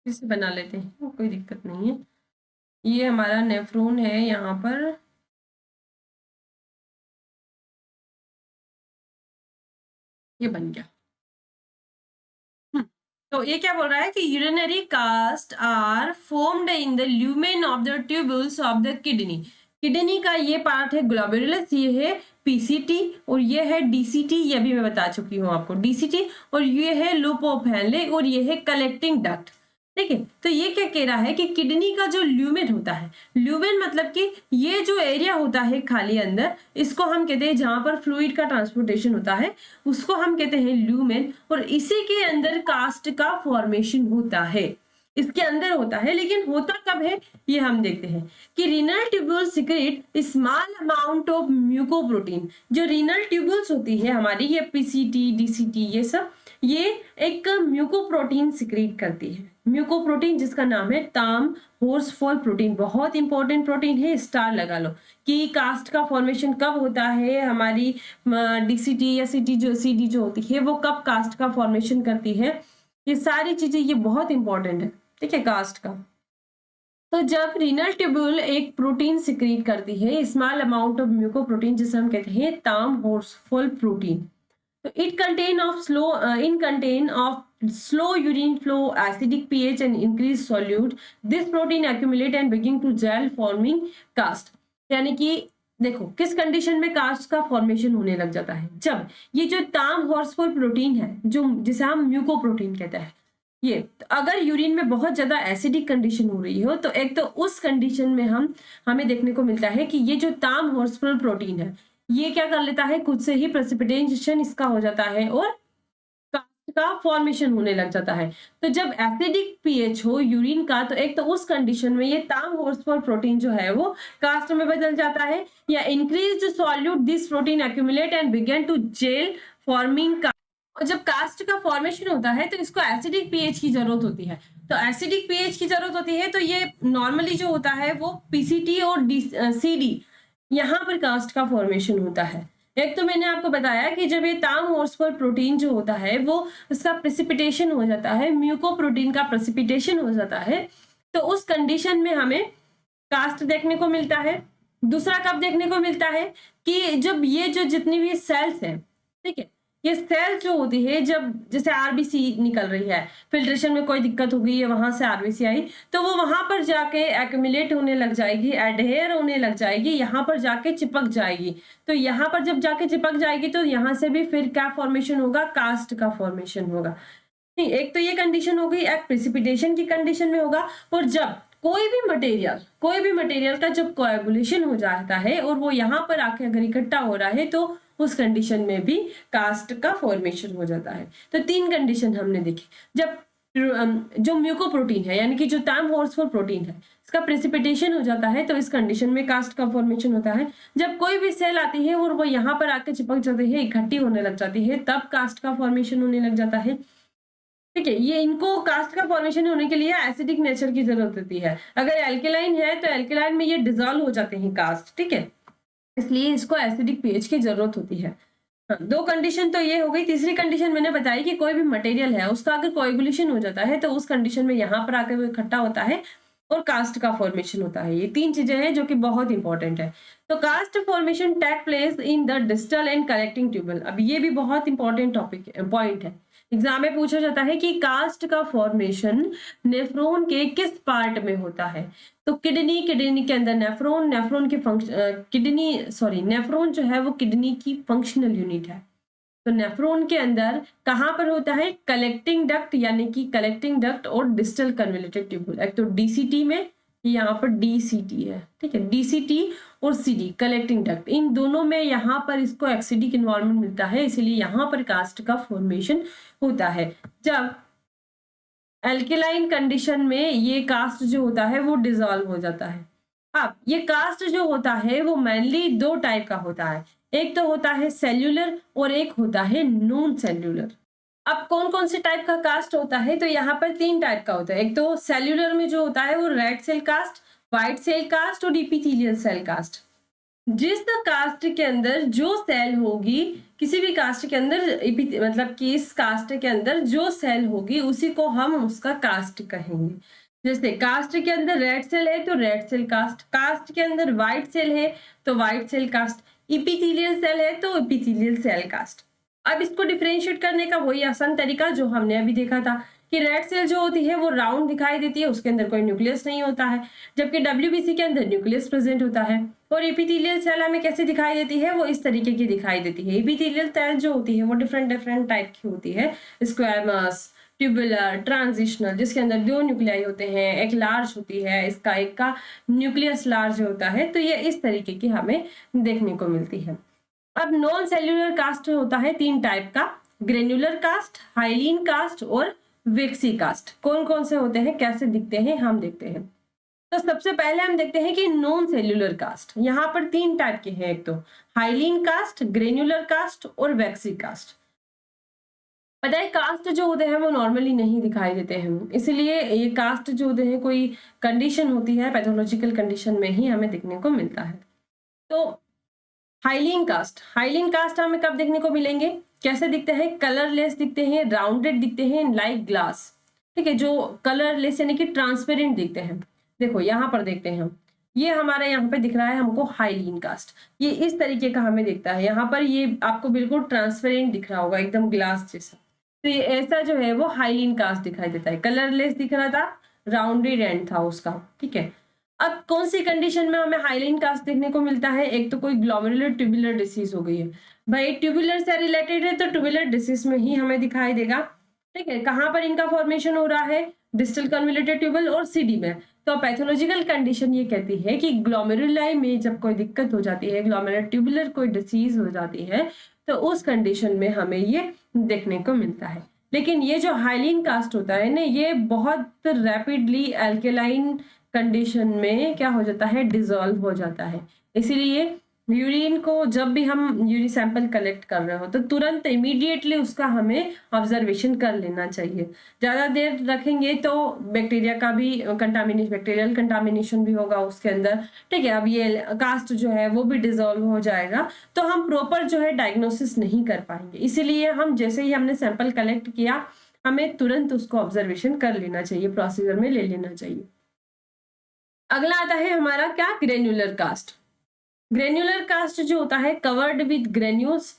इसे बना लेते हैं, कोई दिक्कत नहीं है। ये हमारा नेफ्रॉन है यहाँ पर, ये बन गया। तो ये क्या बोल रहा है कि urinary cast are formed in the lumen of the tubules of the kidney. Kidney का ये पार्ट है ग्लोमेरुलस, ये है पीसीटी और ये है डीसीटी, ये भी मैं बता चुकी हूँ आपको, डीसीटी। और ये है लूप ऑफ हेनले और ये है कलेक्टिंग डक्ट। ठीक है, तो ये क्या कह रहा है कि किडनी का जो ल्यूमेन होता है, ल्यूमेन मतलब कि ये जो एरिया होता है खाली अंदर, इसको हम कहते हैं जहां पर फ्लूइड का ट्रांसपोर्टेशन होता है उसको हम कहते हैं ल्यूमेन। और इसी के अंदर कास्ट का फॉर्मेशन होता है, इसके अंदर होता है। लेकिन होता कब है ये हम देखते हैं कि renal tubule secrete small amount of mucoprotein. जो रीनल ट्यूब्यूल्स होती है हमारी, ये पीसीटी, डीसीटी, ये सब ये एक म्यूकोप्रोटीन सिक्रेट करती है। म्यूकोप्रोटीन जिसका नाम है ताम होर्सफॉल प्रोटीन, बहुत इंपॉर्टेंट प्रोटीन है, स्टार लगा लो कि कास्ट का फॉर्मेशन कब होता है, हमारी डीसीटी या सीडी जो होती है वो कब कास्ट का फॉर्मेशन करती है, ये सारी चीजें ये बहुत इंपॉर्टेंट है। ठीक है, कास्ट का। तो जब रीनल ट्यूब्यूल एक प्रोटीन सिक्रीट करती है, स्मॉल अमाउंट ऑफ म्यूकोप्रोटीन, जिसे हम कहते हैं ताम होर्सफॉल प्रोटीन, तो it contain of slow urine flow, acidic pH and increased solute. This protein accumulate and begin to gel forming cast. यानी कि देखो किस कंडीशन में कास्ट का फॉर्मेशन होने लग जाता है, जब ये जो ताम हॉर्सफॉल प्रोटीन है, जो जिसे हम म्यूकोप्रोटीन कहते हैं, ये अगर यूरिन में बहुत ज्यादा एसिडिक कंडीशन हो रही हो तो एक तो उस कंडीशन में हमें देखने को मिलता है कि ये जो ताम हॉर्सफुल प्रोटीन है ये क्या कर लेता है, खुद से ही प्रेसिपिटेशन इसका हो जाता है और कास्ट का फॉर्मेशन होने लग जाता है। तो जब एसिडिक पीएच हो यूरिन का तो एक तो उस कंडीशन में ये ताम हॉर्सफुल प्रोटीन जो है वो कास्ट में बदल जाता है, या increase solute this protein accumulate and begin to gel forming. और जब कास्ट का फॉर्मेशन होता है तो इसको एसिडिक पीएच की जरूरत होती है। तो एसिडिक पीएच की जरूरत होती है तो ये नॉर्मली जो होता है वो पीसीटी और सीडी यहाँ पर कास्ट का फॉर्मेशन होता है। एक तो मैंने आपको बताया कि जब ये ताम हॉर्सफुल प्रोटीन जो होता है वो उसका प्रेसिपिटेशन हो जाता है, म्यूकोप्रोटीन का प्रेसिपिटेशन हो जाता है, तो उस कंडीशन में हमें कास्ट देखने को मिलता है। दूसरा कब देखने को मिलता है कि जब ये जो जितनी भी सेल्स हैं, ठीक है, ये सेल्स जो होती है जब जैसे आरबीसी निकल रही है, फिल्ट्रेशन में कोई दिक्कत हो गई है, वहां से आरबीसी आई तो वो वहां पर जाके एक्यूमुलेट होने लग जाएगी, एडहेयर होने लग जाएगी, यहाँ पर जाके चिपक जाएगी। तो यहाँ पर जब जाके चिपक जाएगी तो यहाँ से भी फिर क्या फॉर्मेशन होगा, कास्ट का फॉर्मेशन होगा। नहीं, एक तो ये कंडीशन हो गई, एक प्रेसिपिटेशन की कंडीशन में होगा। और जब कोई भी मटेरियल का जब कोएगुलेशन हो जाता है और वो यहाँ पर आके अगर इकट्ठा हो रहा है तो उस कंडीशन में भी कास्ट का फॉर्मेशन हो जाता है। तो तीन कंडीशन हमने देखी। जब जो म्यूकोप्रोटीन है यानी कि जो ताम हॉर्सफुल प्रोटीन है इसका प्रेसिपिटेशन हो जाता है तो इस कंडीशन में कास्ट का फॉर्मेशन होता है। जब कोई भी सेल आती है और वो यहाँ पर आके चिपक जाती है, इकट्ठी होने लग जाती है, तब कास्ट का फॉर्मेशन होने लग जाता है। ठीक है, ये इनको कास्ट का फॉर्मेशन होने के लिए एसिडिक नेचर की जरूरत होती है। अगर एल्केलाइन है तो एल्केलाइन में ये डिजॉल्व हो जाते हैं कास्ट, ठीक है, इसलिए इसको एसिडिक पीएच की जरूरत होती है। हाँ, दो कंडीशन तो ये हो गई। तीसरी कंडीशन मैंने बताई कि कोई भी मटेरियल है उसका अगर कोएगुलेशन हो जाता है तो उस कंडीशन में यहाँ पर आकर वो इकट्ठा होता है और कास्ट का फॉर्मेशन होता है। ये तीन चीजें हैं जो कि बहुत इंपॉर्टेंट है। तो cast formation take place in the distal and collecting tubule. अब ये भी बहुत इंपॉर्टेंट पॉइंट है, एग्जाम में पूछा जाता है कि कास्ट का फॉर्मेशन नेफ्रॉन के किस पार्ट में होता है। तो किडनी के अंदर नेफ्रॉन की नेफ्रॉन जो है वो किडनी की फंक्शनल यूनिट है। तो नेफ्रॉन के अंदर कहाँ पर होता है, कलेक्टिंग डक्ट यानी कि कलेक्टिंग डक्ट और डिस्टल कन्वोल्यूटेड ट्यूबुल। एक तो डीसीटी में, यहाँ पर डीसीटी है, ठीक है, डीसीटी और सीडी कलेक्टिंग डक्ट, इन दोनों में यहाँ पर इसको एक्सिडिक इन्वायरमेंट मिलता है, इसीलिए यहाँ पर कास्ट का फॉर्मेशन होता है। जब एल्केलाइन कंडीशन में ये कास्ट जो होता है वो डिसॉल्व हो जाता है। अब ये कास्ट जो होता है वो मेनली दो टाइप का होता है, एक तो होता है सेल्यूलर और एक होता है नॉन सेल्यूलर। अब कौन कौन से टाइप का कास्ट होता है, तो यहाँ पर तीन टाइप का होता है। एक तो सेल्यूलर में जो होता है वो red cell cast, white cell cast और इपिथेलियल सेल कास्ट। जिस कास्ट के अंदर जो सेल होगी, किसी भी कास्ट के अंदर मतलब कि इस कास्ट के अंदर जो सेल होगी उसी को हम उसका कास्ट कहेंगे। जैसे कास्ट के अंदर रेड सेल है तो रेड सेल कास्ट, कास्ट के अंदर व्हाइट सेल है तो white cell cast, epithelial cell है तो इपिथेलियल सेल कास्ट। अब इसको डिफरेंशिएट करने का वही आसान तरीका जो हमने अभी देखा था कि रेड सेल जो होती है वो राउंड दिखाई देती है, उसके अंदर कोई न्यूक्लियस नहीं होता है, जबकि डब्ल्यूबीसी के अंदर न्यूक्लियस प्रेजेंट होता है। और एपिथेलियल सेल हमें कैसे दिखाई देती है, वो इस तरीके की दिखाई देती है। एपिथेलियल सेल जो होती है वो डिफरेंट टाइप की होती है, स्क्वायमस, ट्यूबुलर, ट्रांजिशनल, जिसके अंदर दो न्यूक्लियाई होते हैं, एक लार्ज होती है, इसका एक का न्यूक्लियस लार्ज होता है। तो ये इस तरीके की हमें देखने को मिलती है। अब नॉन सेल्यूलर कास्ट होता है तीन टाइप का, ग्रेन्युलर कास्ट, हाइलीन कास्ट और वेक्सी कास्ट। कौन कौन से होते हैं, कैसे दिखते हैं, हम देखते हैं। तो सबसे पहले हम देखते हैं कि नॉन सेल्यूलर कास्ट, यहाँ पर तीन टाइप के हैं, एक तो हाइलीन कास्ट, ग्रेन्युलर कास्ट और वेक्सी कास्ट। पता है कास्ट जो होते हैं वो नॉर्मली नहीं दिखाई देते हैं, इसलिए ये कास्ट जो होते हैं कोई कंडीशन होती है, पैथोलॉजिकल कंडीशन में ही हमें देखने को मिलता है। तो हाइलीन कास्ट हमें कब देखने को मिलेंगे, कैसे दिखते हैं, कलरलेस दिखते हैं, राउंडेड दिखते हैं लाइक ग्लास, ठीक है, जो कलरलेस यानी कि ट्रांसपेरेंट दिखते हैं। देखो यहाँ पर देखते हैं हम, ये हमारे यहाँ पे दिख रहा है हमको हाइलीन कास्ट, ये इस तरीके का हमें दिखता है। यहाँ पर ये आपको बिल्कुल ट्रांसपेरेंट दिख रहा होगा, एकदम ग्लास जैसा। तो ये ऐसा जो है वो हाइलीन कास्ट दिखाई देता है, कलरलेस दिख रहा था, राउंडेड एंड था उसका, ठीक है। अब कौन सी कंडीशन में हमें हाइलीन कास्ट देखने को मिलता है, एक तो कोई ग्लोमेरुलर ट्यूबुलर डिसीज हो गई है, भाई ट्यूबुलर से रिलेटेड है तो ट्यूबुलर डिसीज में ही हमें दिखाई देगा। ठीक है, कहाँ पर इनका फॉर्मेशन हो रहा है, डिस्टल कन्वोल्यूटेड ट्यूबल और सीडी में। तो पैथोलॉजिकल कंडीशन ये कहती है कि ग्लोमेरुलाई में जब कोई दिक्कत हो जाती है, ग्लोमेरुलर ट्यूबुलर कोई डिसीज हो जाती है, तो उस कंडीशन में हमें ये देखने को मिलता है। लेकिन ये जो हाइलीन कास्ट होता है ना, ये बहुत रैपिडली अल्केलाइन कंडीशन में क्या हो जाता है, डिसॉल्व हो जाता है। इसीलिए यूरिन को जब भी हम यूरिन सैंपल कलेक्ट कर रहे हो तो तुरंत इमीडिएटली उसका हमें ऑब्जर्वेशन कर लेना चाहिए। ज़्यादा देर रखेंगे तो बैक्टीरिया का भी बैक्टीरियल कंटामिनेशन भी होगा उसके अंदर। ठीक है, अब ये कास्ट जो है वो भी डिसॉल्व हो जाएगा, तो हम प्रॉपर जो है डायग्नोसिस नहीं कर पाएंगे। इसीलिए हम जैसे ही हमने सैंपल कलेक्ट किया, हमें तुरंत उसको ऑब्जर्वेशन कर लेना चाहिए, प्रोसीजर में ले लेना चाहिए। अगला आता है हमारा क्या, ग्रेन्युलर कास्ट। ग्रेन्युलर कास्ट जो होता है covered with granules.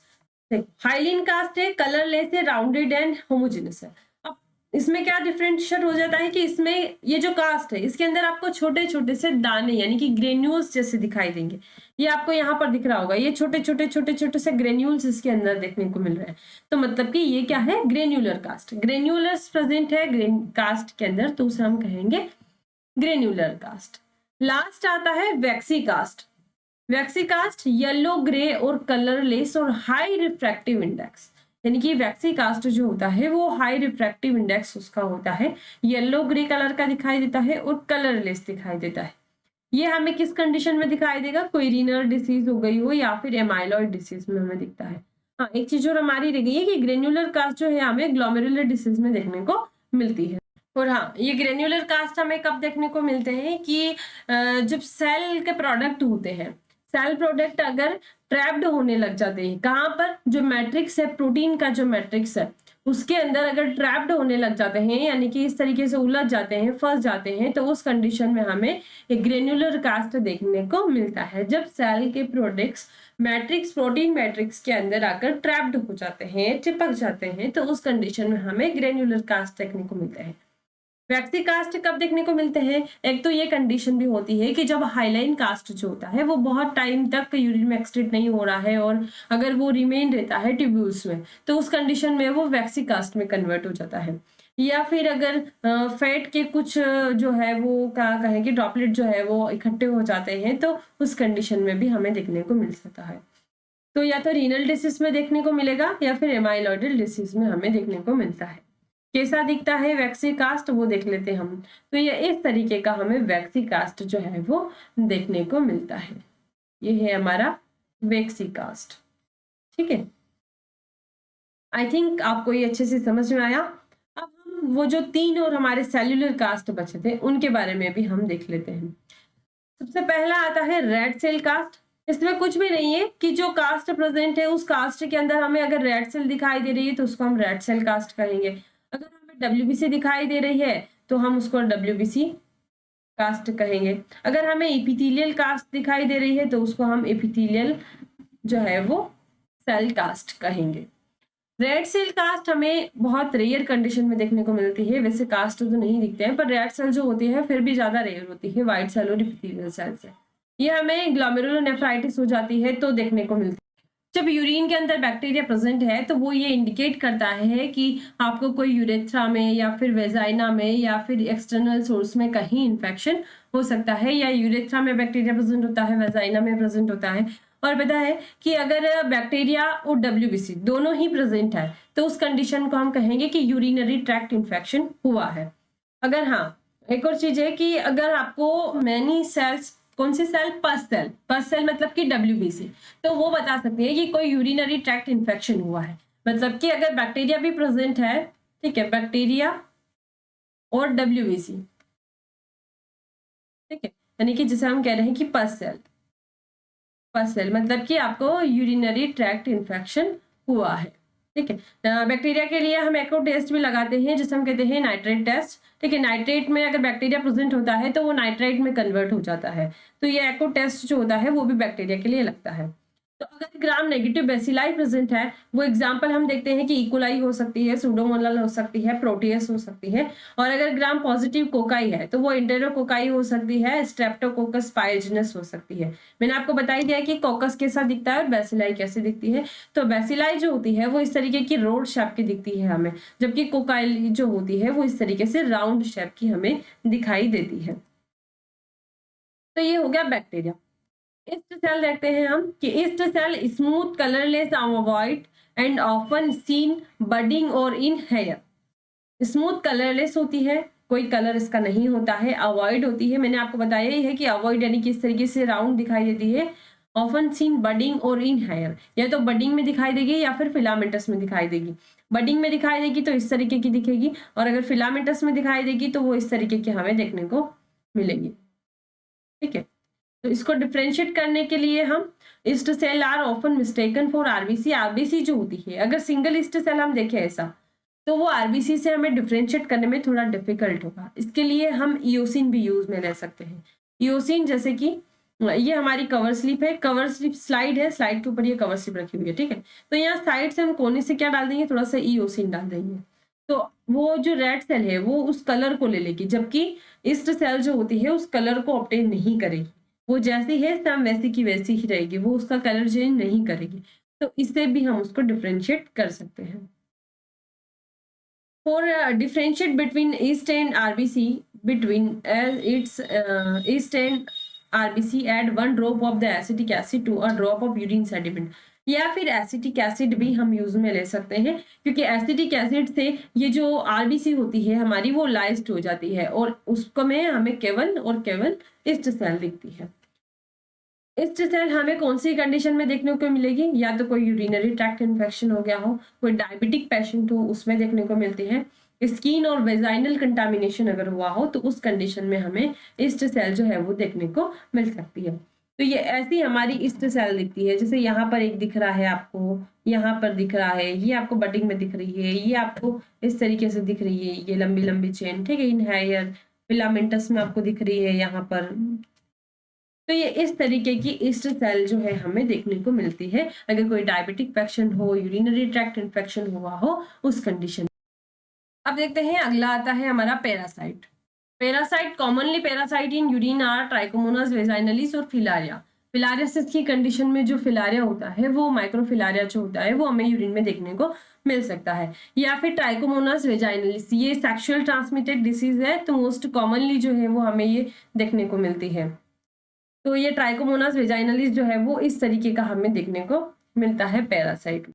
Hyaline cast है, कलरलेस है, राउंडेड एंड होमोजेनस है। अब इसमें क्या डिफरेंशिएट हो जाता है कि इसमें ये जो कास्ट है इसके अंदर आपको छोटे छोटे से दाने यानी कि ग्रेन्यूल्स जैसे दिखाई देंगे। ये आपको यहाँ पर दिख रहा होगा, ये छोटे छोटे से ग्रेन्यूल्स इसके अंदर देखने को मिल रहे हैं। तो मतलब कि ये क्या है, ग्रेन्युलर कास्ट। ग्रेन्यूलर्स प्रेजेंट है कास्ट के अंदर, तो उसे हम कहेंगे ग्रेन्युलर कास्ट। लास्ट आता है वैक्सी कास्ट। वैक्सी कास्ट येलो, ग्रे और कलरलेस और हाई रिफ्रैक्टिव इंडेक्स, यानी कि वैक्सी कास्ट जो होता है वो हाई रिफ्रैक्टिव इंडेक्स उसका होता है, येलो ग्रे कलर का दिखाई देता है और कलरलेस दिखाई देता है। ये हमें किस कंडीशन में दिखाई देगा, कोई रीनल डिसीज हो गई हो या फिर एमाइलॉइड डिसीज में हमें दिखता है। हाँ, एक चीज और हमारी रह गई है कि ग्रेन्युलर कास्ट जो है हमें ग्लोमेरुलर डिसीज में देखने को मिलती है। और हाँ, ये ग्रेन्युलर कास्ट हमें कब देखने को मिलते हैं कि जब सेल के प्रोडक्ट होते हैं, सेल प्रोडक्ट अगर ट्रैप्ड होने लग जाते हैं, कहाँ पर, जो मैट्रिक्स है, प्रोटीन का जो मैट्रिक्स है उसके अंदर अगर ट्रैप्ड होने लग जाते हैं, यानी कि इस तरीके से उलझ जाते हैं, फंस जाते हैं, तो उस कंडीशन में हमें एक ग्रेन्युलर कास्ट देखने को मिलता है। जब सेल के प्रोडक्ट्स मैट्रिक्स, प्रोटीन मैट्रिक्स के अंदर आकर ट्रैप्ड हो जाते हैं, चिपक जाते हैं, तो उस कंडीशन में हमें ग्रेन्युलर कास्ट देखने को मिलते हैं। वैक्सी कास्ट कब देखने को मिलते हैं, एक तो ये कंडीशन भी होती है कि जब हाइलाइन कास्ट जो होता है वो बहुत टाइम तक यूरिन में एक्सक्रीट नहीं हो रहा है और अगर वो रिमेन रहता है ट्यूब्यूल्स में, तो उस कंडीशन में वो वैक्सी कास्ट में कन्वर्ट हो जाता है। या फिर अगर फैट के कुछ जो है वो क्या कहें कि ड्रॉपलेट जो है वो इकट्ठे हो जाते हैं, तो उस कंडीशन में भी हमें देखने को मिल सकता है। तो या तो रीनल डिसीज में देखने को मिलेगा या फिर एमाइलॉइडल डिसीज में हमें देखने को मिलता है। कैसा दिखता है वैक्सी कास्ट, वो देख लेते हैं हम। तो ये इस तरीके का हमें वैक्सी कास्ट जो है वो देखने को मिलता है। ये है हमारा वैक्सी कास्ट। ठीक है, आई थिंक आपको ये अच्छे से समझ में आया। अब हम वो जो 3 और हमारे सेल्यूलर कास्ट बचे थे उनके बारे में भी हम देख लेते हैं। सबसे पहला आता है रेड सेल कास्ट। इसमें कुछ भी नहीं है कि जो कास्ट प्रेजेंट है उस कास्ट के अंदर हमें अगर रेड सेल दिखाई दे रही है तो उसको हम रेड सेल कास्ट कहेंगे। अगर हमें डब्ल्यूबीसी दिखाई दे रही है तो हम उसको डब्ल्यूबीसी कास्ट कहेंगे। अगर हमें एपिथेलियल कास्ट दिखाई दे रही है तो उसको हम एपिथेलियल जो है वो सेल कास्ट कहेंगे। रेड सेल कास्ट हमें बहुत रेयर कंडीशन में देखने को मिलती है, वैसे कास्ट तो नहीं दिखते हैं, पर रेड सेल जो होती है फिर भी ज्यादा रेयर होती है व्हाइट सेल और एपिथेलियल सेल से। ये हमें ग्लोमेरुलोनेफ्राइटिस हो जाती है तो देखने को मिलती है। जब यूरिन के अंदर बैक्टीरिया प्रेजेंट है तो वो ये इंडिकेट करता है कि आपको कोई यूरेथ्रा में या फिर वेजाइना में या फिर एक्सटर्नल सोर्स में कहीं इन्फेक्शन हो सकता है, या यूरेथ्रा में बैक्टीरिया प्रेजेंट होता है, वेजाइना में प्रेजेंट होता है। और पता है कि अगर बैक्टीरिया और डब्ल्यूबीसी दोनों ही प्रेजेंट है तो उस कंडीशन को हम कहेंगे कि यूरिनरी ट्रैक्ट इन्फेक्शन हुआ है। अगर हाँ, एक और चीज है कि अगर आपको मैनी सेल्स, कौन सी सेल, पस सेल मतलब कि डब्ल्यूबीसी, तो वो बता सकते हैं कि कोई यूरिनरी ट्रैक्ट इन्फेक्शन हुआ है। मतलब कि अगर बैक्टीरिया भी प्रेजेंट है, ठीक है, बैक्टीरिया और डब्ल्यूबीसी, ठीक है, यानी कि जिसे हम कह रहे हैं कि पस सेल मतलब कि आपको यूरिनरी ट्रैक्ट इन्फेक्शन हुआ है। ठीक है, बैक्टीरिया के लिए हम एको टेस्ट भी लगाते हैं जिसे हम कहते हैं नाइट्रेट टेस्ट। ठीक है, नाइट्रेट में अगर बैक्टीरिया प्रेजेंट होता है तो वो नाइट्रेट में कन्वर्ट हो जाता है, तो ये एको टेस्ट जो होता है वो भी बैक्टीरिया के लिए लगता है। तो अगर ग्राम नेगेटिव बेसिलाई प्रेजेंट है, वो एग्जांपल हम देखते हैं कि इकोलाई हो सकती है, सुडोमोनास हो सकती है, प्रोटियस हो सकती है। और अगर ग्राम पॉजिटिव कोकाई है तो वो एंटेरोकोकाई हो सकती है, स्ट्रेप्टोकोकस पायजिनस हो सकती है। मैंने आपको बता ही दिया कि कोकस कैसा दिखता है और बेसिलाई कैसे दिखती है। तो बेसिलाई जो होती है वो इस तरीके की रोड शेप की दिखती है हमें, जबकि कोकाई जो होती है वो इस तरीके से राउंड शेप की हमें दिखाई देती है। तो ये हो गया बैक्टीरिया। ईस्ट सेल देखते हैं हम कि yeast cell smooth colourless avoid and often seen budding और इन हेयर। स्मूथ कलरलेस होती है, कोई कलर इसका नहीं होता है, अवॉइड होती है। मैंने आपको बताया ही है कि अवॉइड यानी कि इस तरीके से राउंड दिखाई देती है। ऑफन सीन बडिंग और इन हेयर, या तो बडिंग में दिखाई देगी या फिर फिलामेंटस में दिखाई देगी। बडिंग में दिखाई देगी तो इस तरीके की दिखेगी, और अगर फिलामेंटस में दिखाई देगी तो वो इस तरीके की हमें देखने को मिलेगी। ठीक है, तो इसको डिफरेंशिएट करने के लिए हम yeast cell are often mistaken for RBC. RBC जो होती है, अगर सिंगल ईस्ट सेल हम देखें ऐसा, तो वो आरबीसी से हमें डिफरेंशिएट करने में थोड़ा डिफिकल्ट होगा। इसके लिए हम इयोसिन भी यूज में ले सकते हैं। इयोसिन जैसे कि ये हमारी कवर स्लिप है, कवर स्लिप स्लाइड है, स्लाइड के ऊपर ये कवर स्लिप रखी हुई है। ठीक है, तो यहाँ साइड से हम कोने से क्या डाल देंगे, थोड़ा सा इयोसिन डाल देंगे, तो वो जो रेड सेल है वो उस कलर को ले लेगी, जबकि ईस्ट सेल जो होती है उस कलर को ऑब्टेन नहीं करेगी। वो जैसी है सेम वैसी की वैसी ही रहेगी, वो उसका कलर चेंज नहीं करेगी। तो इससे भी हम उसको डिफरेंशिएट कर सकते हैं। For differentiate between yeast and RBC, between its yeast and RBC, add 1 drop of the acetic acid to a drop of urine sediment। या फिर एसिटिक एसिड भी हम यूज में ले सकते हैं, क्योंकि एसिटिक एसिड से ये जो आरबीसी होती है हमारी वो लाइज्ड हो जाती है, और उसको में हमें केवल और केवल ईस्ट सेल दिखती है। ईस्ट सेल हमें कौन सी कंडीशन में देखने को मिलेगी, या तो कोई यूरिनरी ट्रैक्ट इन्फेक्शन हो गया हो, कोई डायबिटिक पेशेंट हो, उसमें देखने को मिलती है। स्किन और वेजाइनल कंटामिनेशन अगर हुआ हो तो उस कंडीशन में हमें ईस्ट सेल जो है वो देखने को मिल सकती है। तो ये ऐसी हमारी ईस्ट सेल दिखती है, जैसे यहाँ पर एक दिख रहा है आपको, यहाँ पर दिख रहा है, ये आपको बटिंग में दिख रही है, ये आपको इस तरीके से दिख रही है, ये लंबी लंबी चेन। ठीक है, इन हेयर फिलामेंटस में आपको दिख रही है यहाँ पर। तो ये इस तरीके की ईस्ट सेल जो है हमें देखने को मिलती है अगर कोई डायबिटिक पेशेंट हो, यूरिनरी ट्रैक्ट इन्फेक्शन हुआ हो उस कंडीशन। अब देखते हैं, अगला आता है हमारा parasite. Parasite commonly parasite in urine are trichomonas vaginalis और फिलारिया। फिलारियासिस की कंडीशन में जो फिलारिया होता है वो माइक्रोफिलारिया जो होता है वो हमें यूरिन में देखने को मिल सकता है। या फिर ट्राइकोमोनास वेजाइनलिस, ये सेक्सुअल ट्रांसमिटेड डिसीज है, तो मोस्ट कॉमनली जो है वो हमें ये देखने को मिलती है। तो ये ट्राइकोमोनास वेजाइनलिस जो है वो इस तरीके का हमें देखने को मिलता है पैरासाइट।